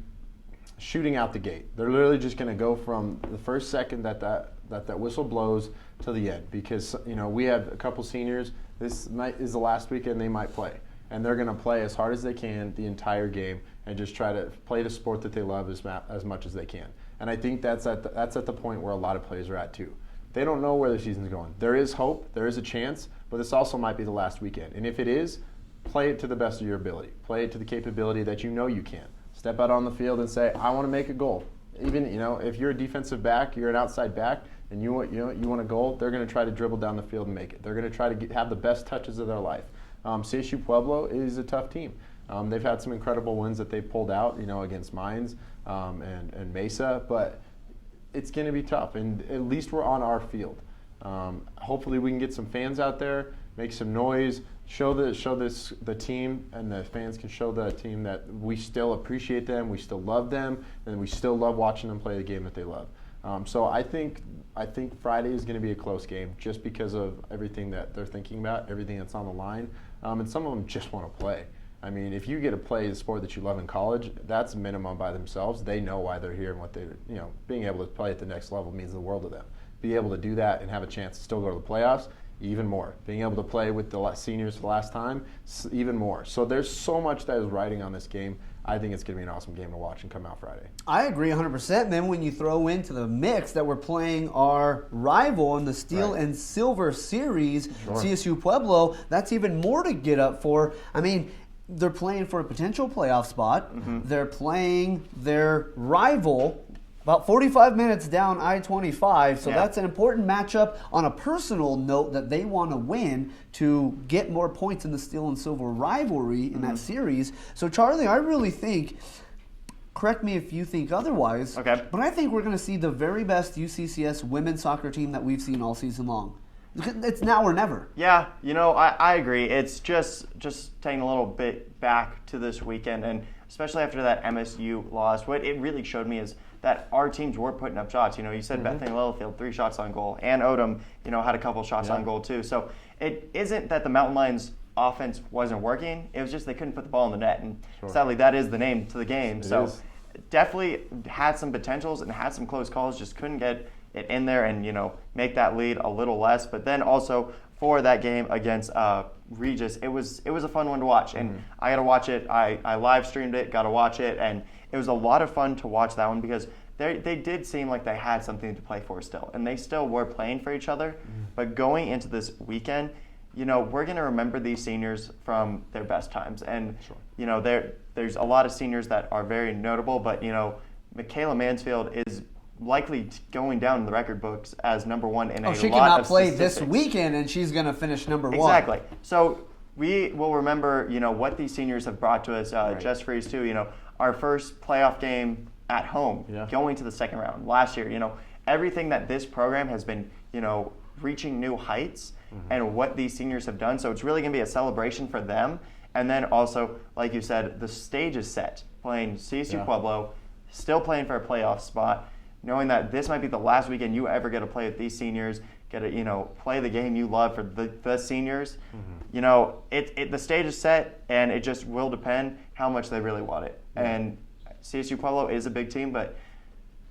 shooting out the gate. They're literally just going to go from the first second that whistle blows to the end, because we have a couple seniors. This is the last weekend they might play, and they're going to play as hard as they can the entire game and just try to play the sport that they love as much as they can. And I think that's at the point where a lot of players are at too. They don't know where the season's going. There is hope, there is a chance, but this also might be the last weekend. And if it is, play it to the best of your ability. Play it to the capability that you can. Step out on the field and say, I want to make a goal. Even if you're a defensive back, you're an outside back, and you want a goal, they're going to try to dribble down the field and make it. They're going to try to have the best touches of their life. CSU Pueblo is a tough team. They've had some incredible wins that they've pulled out, against Mines and Mesa, but it's going to be tough. And at least we're on our field. Hopefully we can get some fans out there, make some noise, show the team, and the fans can show the team that we still appreciate them, we still love them, and we still love watching them play the game that they love. So I think Friday is going to be a close game, just because of everything that they're thinking about, everything that's on the line, and some of them just want to play. I mean, if you get to play the sport that you love in college, that's minimum by themselves. They know why they're here and what being able to play at the next level means the world to them. Be able to do that and have a chance to still go to the playoffs, even more. Being able to play with the seniors for the last time, even more. So there's so much that is riding on this game. I think it's going to be an awesome game to watch and come out Friday. I agree 100%. And then when you throw into the mix that we're playing our rival in the Steel and Silver Series, CSU Pueblo, that's even more to get up for. I mean, they're playing for a potential playoff spot. Mm-hmm. They're playing their rival about 45 minutes down I-25, so that's an important matchup on a personal note that they want to win to get more points in the Steel and Silver rivalry in that series. So, Charlie, I really think, correct me if you think otherwise, but I think we're going to see the very best UCCS women's soccer team that we've seen all season long. It's now or never. Yeah, I agree. It's just taking a little bit back to this weekend, and especially after that MSU loss, what it really showed me is that our teams were putting up shots. You said Bethany Littlefield, 3 shots on goal. Ann Odom, had a couple shots on goal too. So it isn't that the Mountain Lions offense wasn't working. It was just they couldn't put the ball in the net. And sadly, that is the name to the game. Definitely had some potentials and had some close calls, just couldn't get it in there and, make that lead a little less. But then also for that game against Regis, it was a fun one to watch. And I got to watch it. I live streamed it, got to watch it. And it was a lot of fun to watch that one because they did seem like they had something to play for still. And they still were playing for each other. But going into this weekend, we're going to remember these seniors from their best times. And, there's a lot of seniors that are very notable. But, Michaela Mansfield is likely going down in the record books as number one in a lot of statistics. She cannot play statistics. this weekend, and she's going to finish number one. Exactly. So we will remember, what these seniors have brought to us. Jess Freeze, too, our first playoff game at home, going to the second round last year. Everything that this program has been, reaching new heights and what these seniors have done. So it's really going to be a celebration for them. And then also, like you said, the stage is set, playing CSU Pueblo, still playing for a playoff spot, knowing that this might be the last weekend you ever get to play with these seniors, get to, play the game you love for the seniors. The stage is set, and it just will depend how much they really want it. And CSU Pueblo is a big team, but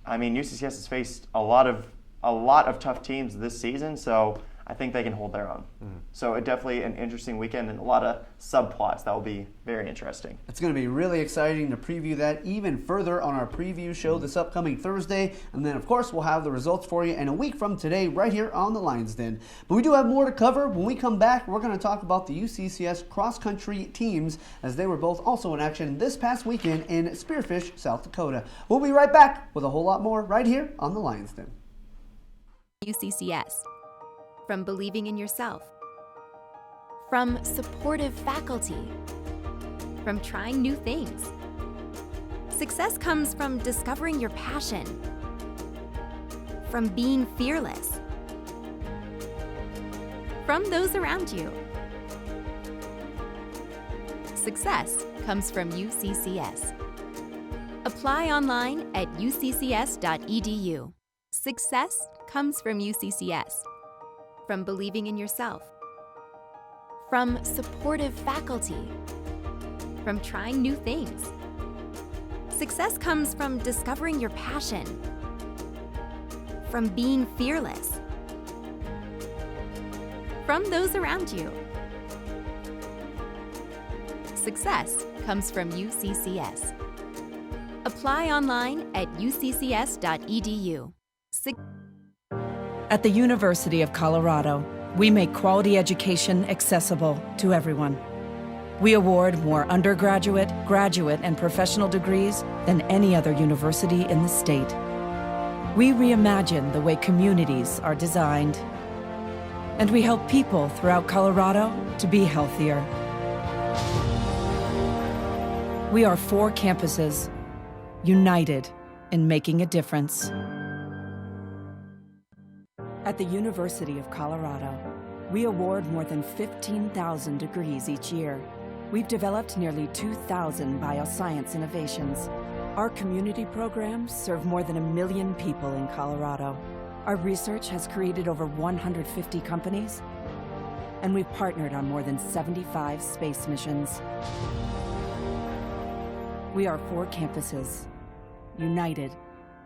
UCCS has faced a lot of tough teams this season, so I think they can hold their own. So it definitely an interesting weekend and a lot of subplots that will be very interesting. It's going to be really exciting to preview that even further on our preview show this upcoming Thursday. And then, of course, we'll have the results for you in a week from today right here on the Lions Den. But we do have more to cover. When we come back, we're going to talk about the UCCS cross-country teams as they were both also in action this past weekend in Spearfish, South Dakota. We'll be right back with a whole lot more right here on the Lions Den. UCCS. From believing in yourself, from supportive faculty, from trying new things. Success comes from discovering your passion, from being fearless, from those around you. Success comes from UCCS. Apply online at uccs.edu. Success comes from UCCS. From believing in yourself, from supportive faculty, from trying new things. Success comes from discovering your passion, from being fearless, from those around you. Success comes from UCCS. Apply online at uccs.edu. At the University of Colorado, we make quality education accessible to everyone. We award more undergraduate, graduate, and professional degrees than any other university in the state. We reimagine the way communities are designed. And we help people throughout Colorado to be healthier. We are 4 campuses, united in making a difference. At the University of Colorado, we award more than 15,000 degrees each year. We've developed nearly 2,000 bioscience innovations. Our community programs serve more than 1 million people in Colorado. Our research has created over 150 companies, and we've partnered on more than 75 space missions. We are 4 campuses, united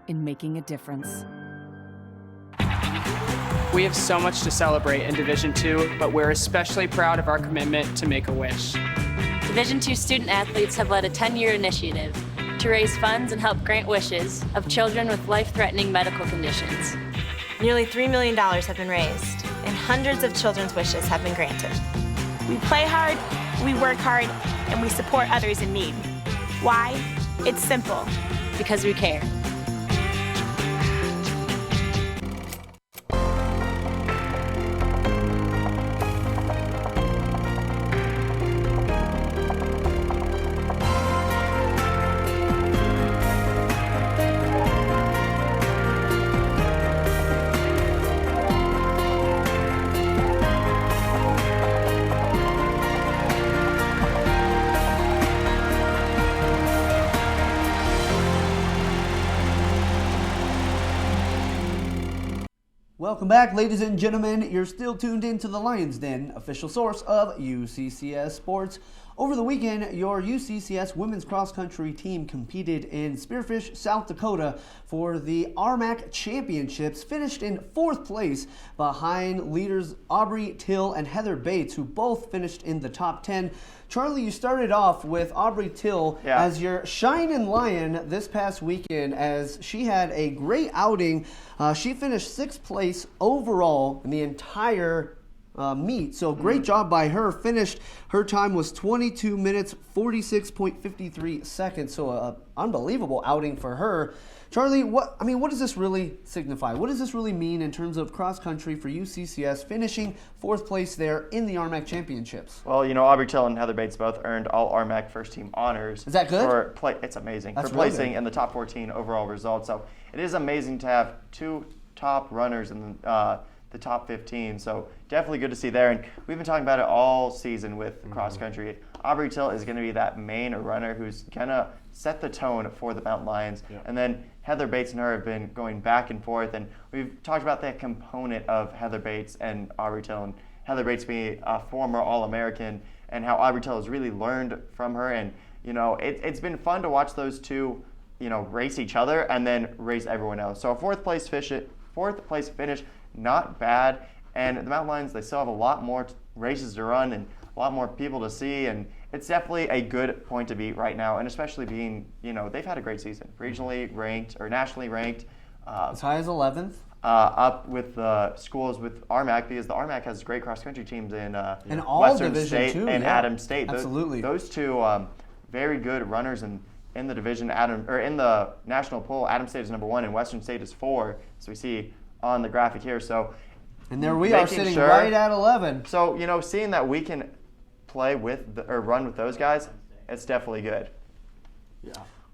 in making a difference. We have so much to celebrate in Division II, but we're especially proud of our commitment to Make-A-Wish. Division II student athletes have led a 10-year initiative to raise funds and help grant wishes of children with life-threatening medical conditions. Nearly $3 million have been raised, and hundreds of children's wishes have been granted. We play hard, we work hard, and we support others in need. Why? It's simple. Because we care. Welcome back, ladies and gentlemen. You're still tuned in to the Lions Den, official source of UCCS Sports. Over the weekend, your UCCS women's cross-country team competed in Spearfish, South Dakota for the RMAC Championships, finished in 4th place behind leaders Aubrey Till and Heather Bates, who both finished in the top 10. Charlie, you started off with Aubrey Till as your shining lion this past weekend, as she had a great outing. She finished 6th place overall in the entire meet. So great job by her. Her time was 22 minutes, 46.53 seconds. So a unbelievable outing for her. Charlie, what does this really signify? What does this really mean in terms of cross country for UCCS finishing 4th place there in the RMAC Championships? Well, Aubrey Till and Heather Bates both earned all RMAC first team honors. Is that good? It's amazing. That's for really placing good. in the top 14 overall results. So it is amazing to have 2 top runners in the top 15. So definitely good to see there. And we've been talking about it all season with cross country. Aubrey Till is going to be that main runner who's going to set the tone for the Mountain Lions. Yeah. And then Heather Bates and her have been going back and forth. And we've talked about that component of Heather Bates and Aubrey Till. And Heather Bates being a former All-American, and how Aubrey Till has really learned from her. And, it's been fun to watch those two, race each other and then race everyone else. So a 4th place finish, not bad. And the Mountain Lions, they still have a lot more races to run and a lot more people to see, and it's definitely a good point to be right now, and especially being, they've had a great season, regionally ranked or nationally ranked. As high as 11th. Up with schools with RMAC, because the RMAC has great cross-country teams in all Western Division State too, and yeah. Adams State. Absolutely. Those two very good runners in the division. In the national poll, Adams State is number 1 and Western State is 4, as we see on the graphic here. So, and there we are sitting right at 11. So, seeing that we can play with run with those guys, it's definitely good. Yeah.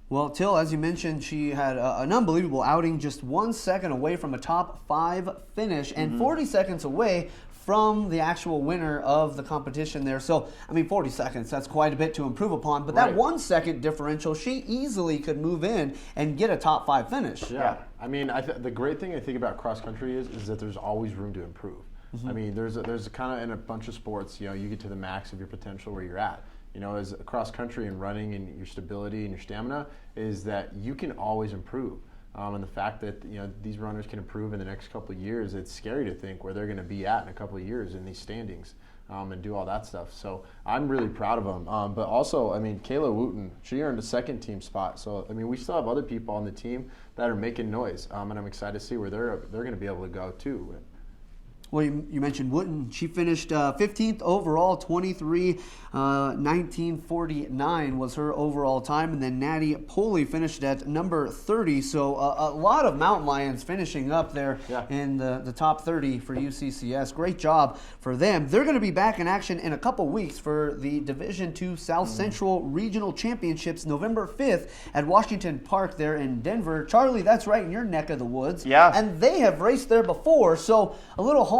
Well, Till, as you mentioned, she had an unbelievable outing, just 1 second away from a top 5 finish and 40 seconds away from the actual winner of the competition there. So, 40 seconds, that's quite a bit to improve upon. But that 1 second differential, she easily could move in and get a top 5 finish. Yeah. The great thing I think about cross country is that there's always room to improve. There's kind of in a bunch of sports, you get to the max of your potential where you're at. As cross country and running and your stability and your stamina is that you can always improve. And the fact that these runners can improve in the next couple of years, it's scary to think where they're going to be at in a couple of years in these standings and do all that stuff. So I'm really proud of them. But also, Kayla Wooten, she earned a 2nd team spot. So we still have other people on the team that are making noise, and I'm excited to see where they're going to be able to go too. Well, you mentioned Wooten. She finished 15th overall, 23:19:49 was her overall time. And then Natty Poley finished at number 30. So a lot of Mountain Lions finishing up there in the top 30 for UCCS. Great job for them. They're going to be back in action in a couple weeks for the Division II South Central Regional Championships, November 5th at Washington Park there in Denver. Charlie, that's right in your neck of the woods. Yeah. And they have raced there before, so a little home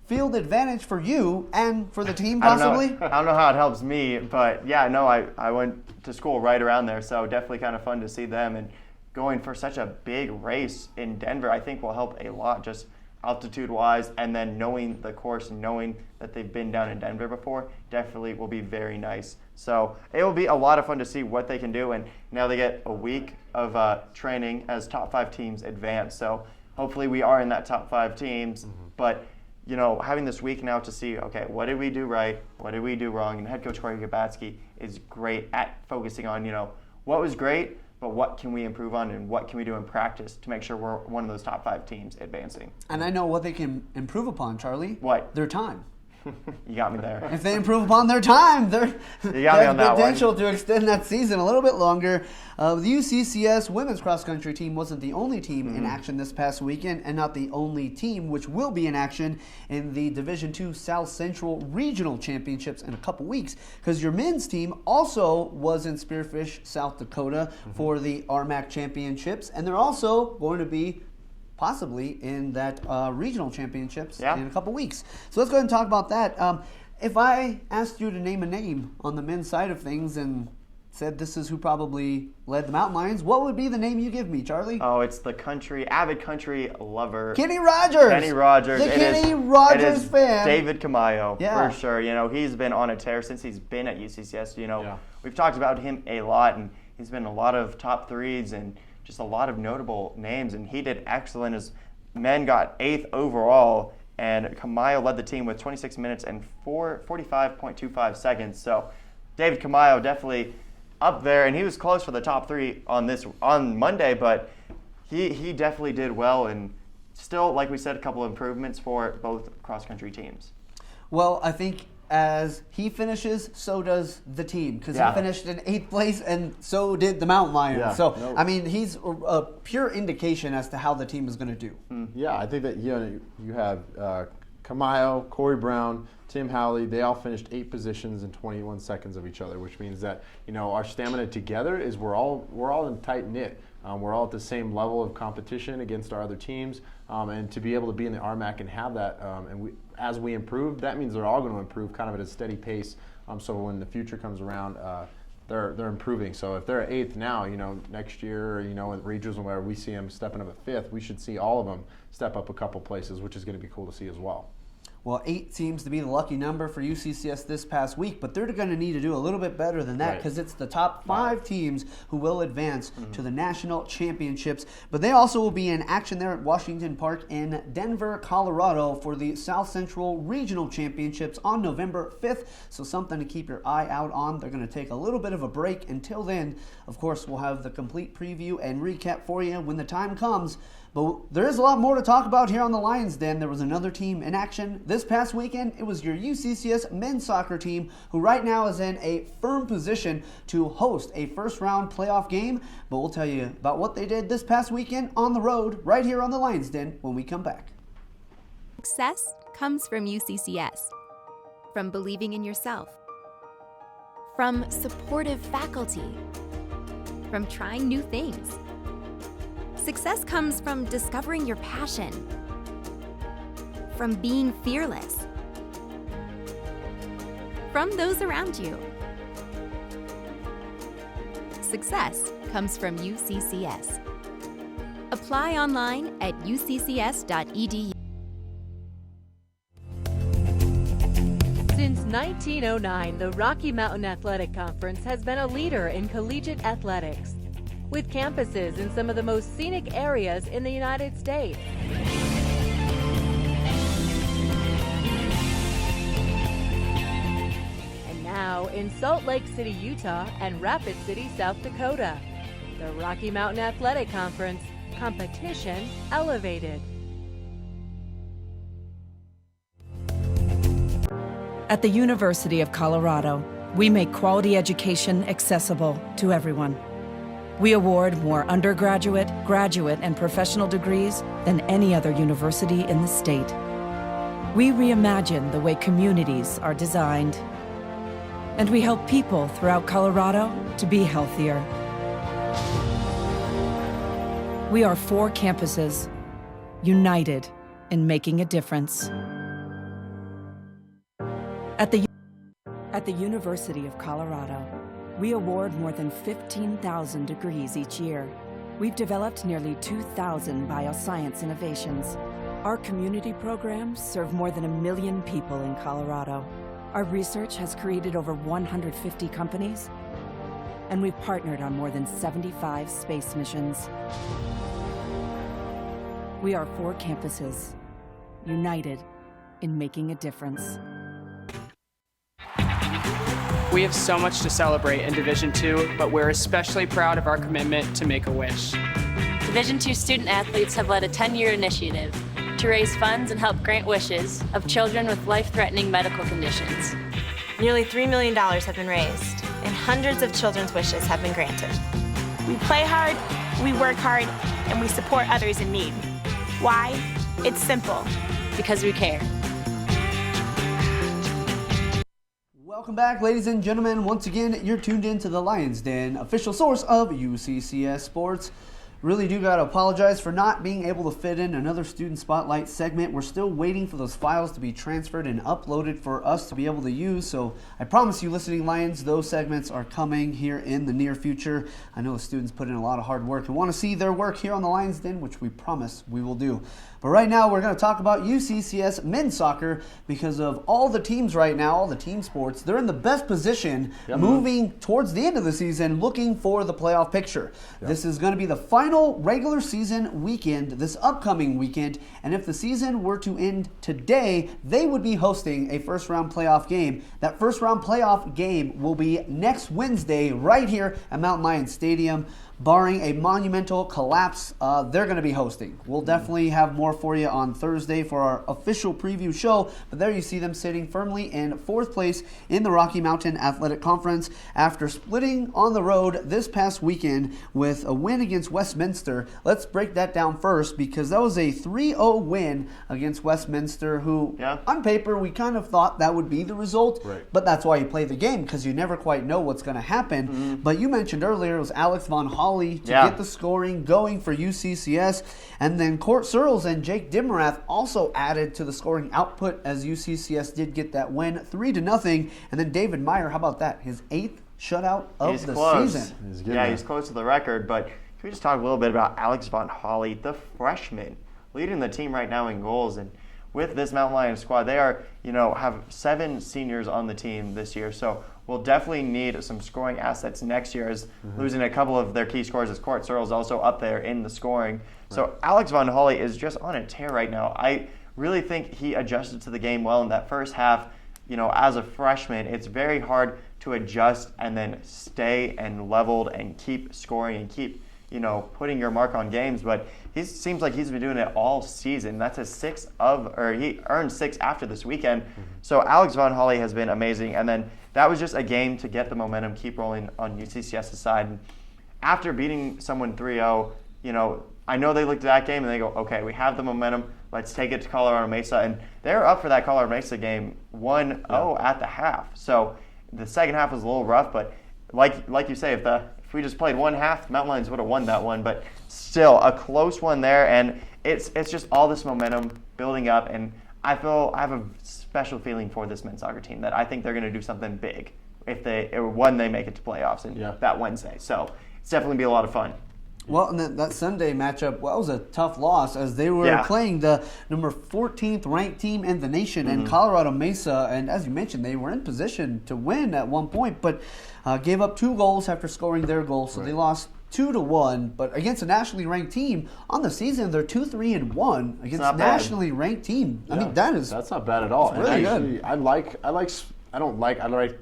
field advantage for you and for the team, possibly? I don't know how it helps me, but I went to school right around there, so definitely kind of fun to see them. And going for such a big race in Denver, I think will help a lot, just altitude-wise, and then knowing the course and knowing that they've been down in Denver before definitely will be very nice. So it will be a lot of fun to see what they can do, and now they get a week of training as top 5 teams advance. So hopefully we are in that top 5 teams, but having this week now to see, okay, what did we do right? What did we do wrong? And head coach Corey Gabatsky is great at focusing on, what was great, but what can we improve on and what can we do in practice to make sure we're one of those top 5 teams advancing. And I know what they can improve upon, Charlie. What? Their time. You got me there. If they improve upon their time, they have that potential to extend that season a little bit longer. The UCCS women's cross-country team wasn't the only team in action this past weekend, and not the only team which will be in action in the Division II South Central Regional Championships in a couple weeks, because your men's team also was in Spearfish, South Dakota for the RMAC Championships, and they're also going to be possibly in that regional championships in a couple weeks. So let's go ahead and talk about that. If I asked you to name a name on the men's side of things and said this is who probably led the Mountain Lions. What would be the name you give me, Charlie? Oh, it's the avid country lover. Kenny Rogers. Kenny Rogers. The Kenny Rogers fan. David Camayo, Yeah. for sure. You know, he's been on a tear since he's been at UCCS. You know, we've talked about him a lot, and he's been in a lot of top threes and just a lot of notable names, and he did excellent. His men got 8th overall, and Camayo led the team with 26 minutes and 45.25 seconds. So David Camayo definitely up there, and he was close for the top 3 on Monday, but he definitely did well, and still, like we said, a couple of improvements for both cross-country teams. Well, I think as he finishes, so does the team, because he finished in 8th place, and so did the Mountain Lions. Yeah. So, I mean, he's a pure indication as to how the team is going to do. Yeah, I think that you have Camayo, Corey Brown, Tim Howley. They all finished 8 positions in 21 seconds of each other, which means that our stamina together is we're all in tight knit. We're all at the same level of competition against our other teams, and to be able to be in the RMAC and have that, as we improve, that means they're all going to improve kind of at a steady pace. So when the future comes around, they're improving. So if they're at 8th now, next year, in regionals and where we see them stepping up at 5th, we should see all of them step up a couple places, which is going to be cool to see as well. Well, 8 seems to be the lucky number for UCCS this past week, but they're going to need to do a little bit better than that because it's the top 5 teams who will advance to the national championships. But they also will be in action there at Washington Park in Denver, Colorado for the South Central Regional Championships on November 5th. So something to keep your eye out on. They're going to take a little bit of a break. Until then, of course, we'll have the complete preview and recap for you when the time comes. But there is a lot more to talk about here on the Lions Den. There was another team in action this past weekend. It was your UCCS men's soccer team, who right now is in a firm position to host a first-round playoff game. But we'll tell you about what they did this past weekend on the road right here on the Lions Den when we come back. Success comes from UCCS, from believing in yourself, from supportive faculty, from trying new things. Success comes from discovering your passion, from being fearless, from those around you. Success comes from UCCS. Apply online at uccs.edu. Since 1909, the Rocky Mountain Athletic Conference has been a leader in collegiate athletics, with campuses in some of the most scenic areas in the United States. And now in Salt Lake City, Utah and Rapid City, South Dakota, the Rocky Mountain Athletic Conference, competition elevated. At the University of Colorado, we make quality education accessible to everyone. We award more undergraduate, graduate, and professional degrees than any other university in the state. We reimagine the way communities are designed, and we help people throughout Colorado to be healthier. We are 4 campuses, united in making a difference. At the University of Colorado, we award more than 15,000 degrees each year. We've developed nearly 2,000 bioscience innovations. Our community programs serve more than 1 million people in Colorado. Our research has created over 150 companies, and we've partnered on more than 75 space missions. We are 4 campuses, united in making a difference. We have so much to celebrate in Division II, but we're especially proud of our commitment to Make-A-Wish. Division II student athletes have led a 10-year initiative to raise funds and help grant wishes of children with life-threatening medical conditions. Nearly $3 million have been raised, and hundreds of children's wishes have been granted. We play hard, we work hard, and we support others in need. Why? It's simple. Because we care. Welcome back, ladies and gentlemen. Once again, you're tuned in to the Lions Den, official source of UCCS Sports. Really do got to apologize for not being able to fit in another Student Spotlight segment. We're still waiting for those files to be transferred and uploaded for us to be able to use. So I promise you, listening Lions, those segments are coming here in the near future. I know the students put in a lot of hard work and want to see their work here on the Lions Den, which we promise we will do. But right now, we're going to talk about UCCS men's soccer because of all the teams right now, all the team sports. They're in the best position moving towards the end of the season, looking for the playoff picture. This is going to be the final regular season weekend, this upcoming weekend, and if the season were to end today, they would be hosting a first-round playoff game. That first-round playoff game will be next Wednesday right here at Mountain Lions Stadium. Barring a monumental collapse, they're going to be hosting. We'll definitely have more for you on Thursday for our official preview show, but there you see them sitting firmly in fourth place in the Rocky Mountain Athletic Conference after splitting on the road this past weekend with a win against Westminster. Let's break that down first because that was a 3-0 win against Westminster, who on paper we kind of thought that would be the result, but that's why you play the game because you never quite know what's going to happen. But you mentioned earlier it was Alex Von Hall to get the scoring going for UCCS. And then Court Searles and Jake Dimarath also added to the scoring output as UCCS did get that win 3-0. And then David Meyer, how about that? His 8th shutout of the season. He's close to the record. But can we just talk a little bit about Alex Von Hawley, the freshman, leading the team right now in goals. And with this Mountain Lions squad, they are, have 7 seniors on the team this year. So we'll definitely need some scoring assets next year as losing a couple of their key scorers as Court Searles also up there in the scoring. So Alex Von Hawley is just on a tear right now. I really think he adjusted to the game well in that first half. As a freshman, it's very hard to adjust and then stay and leveled and keep scoring and keep putting your mark on games, but he seems like he's been doing it all season. That's his 6th he earned 6 after this weekend. So Alex Von Hawley has been amazing, and then that was just a game to get the momentum, keep rolling on UCCS's side. And after beating someone 3-0, I know they looked at that game and they go, okay, we have the momentum, let's take it to Colorado Mesa, and they're up for that Colorado Mesa game 1-0 at the half. So the second half was a little rough, but like you say, if we just played one half, the Mountain Lions would have won that one, but still a close one there, and it's just all this momentum building up, and I have a special feeling for this men's soccer team that I think they're going to do something big if they make it to playoffs that Wednesday. So it's definitely be a lot of fun. Well, and that Sunday matchup, that was a tough loss as they were playing the number 14th ranked team in the nation in Colorado Mesa. And as you mentioned, they were in position to win at one point, but gave up 2 goals after scoring their goal. So they lost 2-1. But against a nationally ranked team on the season, they're 2-3-1 against a nationally ranked team. I mean, that's not bad at all. Really good. I like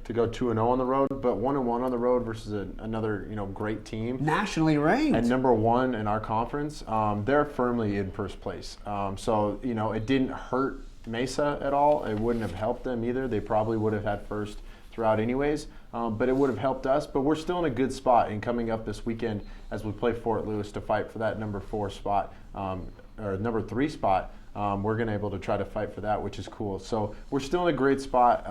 to go 2-0 on the road, but 1-1 on the road versus another great team, nationally ranked and number 1 in our conference. They're firmly in first place. So it didn't hurt Mesa at all. It wouldn't have helped them either. They probably would have had first throughout anyways, but it would have helped us. But we're still in a good spot in coming up this weekend as we play Fort Lewis to fight for that number 4 spot or number 3 spot. We're going to be able to try to fight for that, which is cool. So we're still in a great spot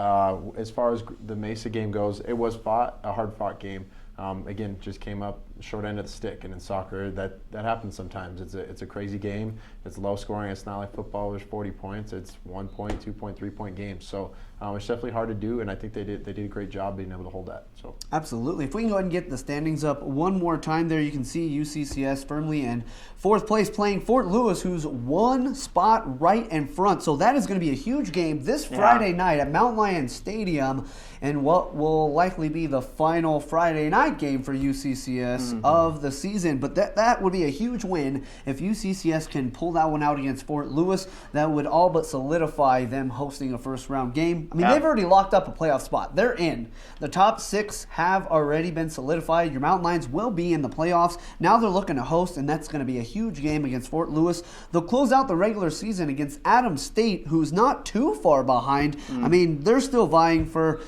as far as the Mesa game goes. It was a hard-fought game. Again, just came up short end of the stick, and in soccer, that happens sometimes. It's a crazy game. It's low scoring. It's not like football. There's 40 points. It's 1 point, 2 point, 3 point games. So it's definitely hard to do, and I think they did a great job being able to hold that. So absolutely. If we can go ahead and get the standings up one more time, there you can see UCCS firmly in 4th place, playing Fort Lewis, who's 1 spot right in front. So that is going to be a huge game this Friday night at Mountain Lions Stadium, and what will likely be the final Friday night game for UCCS of the season. But that would be a huge win if UCCS can pull that one out against Fort Lewis. That would all but solidify them hosting a first-round game. I mean, they've already locked up a playoff spot. They're in. The top 6 have already been solidified. Your Mountain Lions will be in the playoffs. Now they're looking to host, and that's going to be a huge game against Fort Lewis. They'll close out the regular season against Adams State, who's not too far behind. I mean, they're still vying for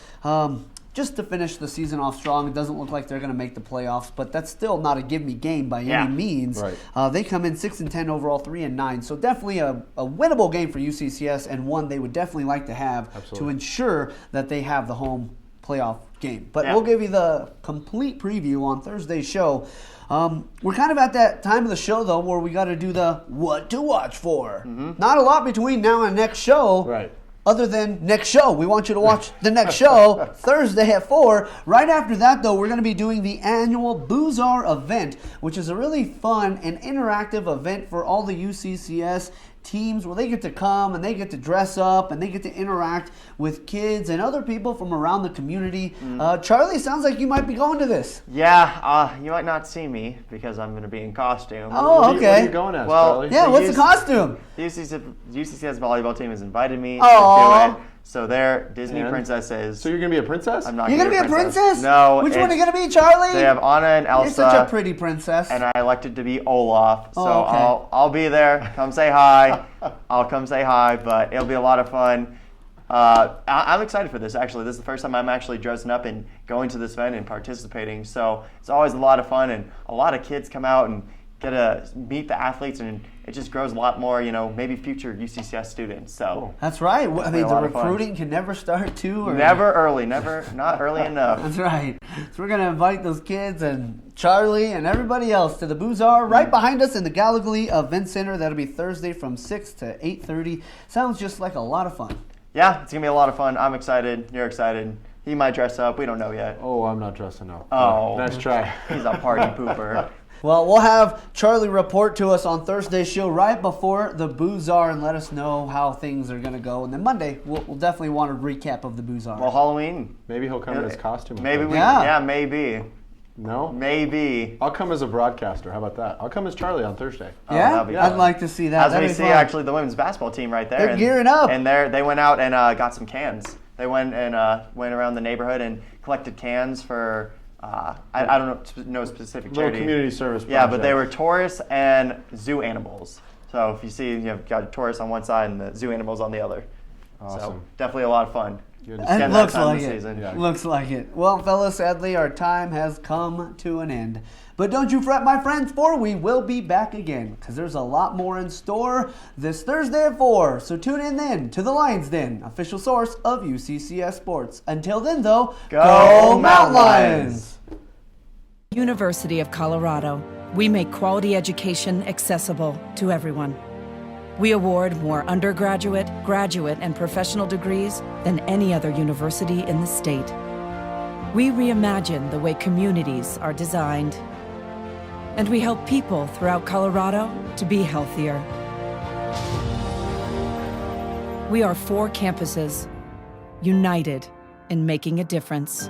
just to finish the season off strong. It doesn't look like they're going to make the playoffs, but that's still not a give-me game by any means. Right. They come in 6-10 overall, 3-9. So definitely a winnable game for UCCS, and one they would definitely like to have to ensure that they have the home playoff game. But Yeah. we'll give you the complete preview on Thursday's show. We're kind of at that time of the show, though, where we got to do the what to watch for. Not a lot between now and next show. Right. Other than next show. We want you to watch the next show Thursday at 4. Right after that, though, we're going to be doing the annual Boo-Czar event, which is a really fun and interactive event for all the UCCS teams where they get to come and they get to dress up and they get to interact with kids and other people from around the community. Charlie, sounds like you might be going to this. Yeah, you might not see me because I'm going to be in costume. Oh, okay. What are you going as, Well, Charlie? Yeah, what's the costume? UCCS volleyball team has invited me Aw. to do it. So they're Disney And? princesses. So you're going to be a princess? I'm not You're going going to to be a princess? No. Which one are it's- you going to be, Charlie? They have Anna and Elsa. You're such a pretty princess. And I elected to be Olaf. So Oh, okay. I'll be there. Come say hi. I'll come say hi, but it'll be a lot of fun. I'm excited for this, actually. This is the first time I'm actually dressing up and going to this event and participating. So it's always a lot of fun, and a lot of kids come out and get to meet the athletes, and it just grows a lot more, maybe future UCCS students. So That's right. I mean, a the lot of fun. recruiting can never start too early. never early, not early enough. That's right. So we're going to invite those kids and Charlie and everybody else to the Boo-Czar right behind us in the Gallagher Event Center. That'll be Thursday from 6 to 8:30. Sounds just like a lot of fun. Yeah, it's going to be a lot of fun. I'm excited. You're excited. He might dress up. We don't know yet. Oh, I'm not dressing up. Oh. Nice try. He's a party pooper. Well, we'll have Charlie report to us on Thursday's show right before the Boo-Czar and let us know how things are going to go. And then Monday, we'll definitely want a recap of the Boo-Czar. Well, Halloween. Maybe he'll come in his costume. Maybe we. Yeah. Yeah, maybe. No? Maybe. I'll come as a broadcaster. How about that? I'll come as Charlie on Thursday. yeah? that'd be I'd fun. like to see that. As That'd we be see, fun. actually, the women's basketball team right there. They're gearing up. And they went out and got some cans. They went around the neighborhood and collected cans for, I don't know specific Little charity. community service project. Yeah, but they were tourists and zoo animals. So if you see, you've got tourists on one side and the zoo animals on the other. Awesome. So definitely a lot of fun. Good. It's It getting that looks time of like the it. season. Yeah. Looks like it. Well, fellas, sadly, our time has come to an end. But don't you fret, my friends, for we will be back again, because there's a lot more in store this Thursday at 4. So tune in then to the Lions Den, official source of UCCS Sports. Until then, though, Go Mountain Lions! University of Colorado. We make quality education accessible to everyone. We award more undergraduate, graduate, and professional degrees than any other university in the state. We reimagine the way communities are designed. And we help people throughout Colorado to be healthier. We are 4 campuses, united in making a difference.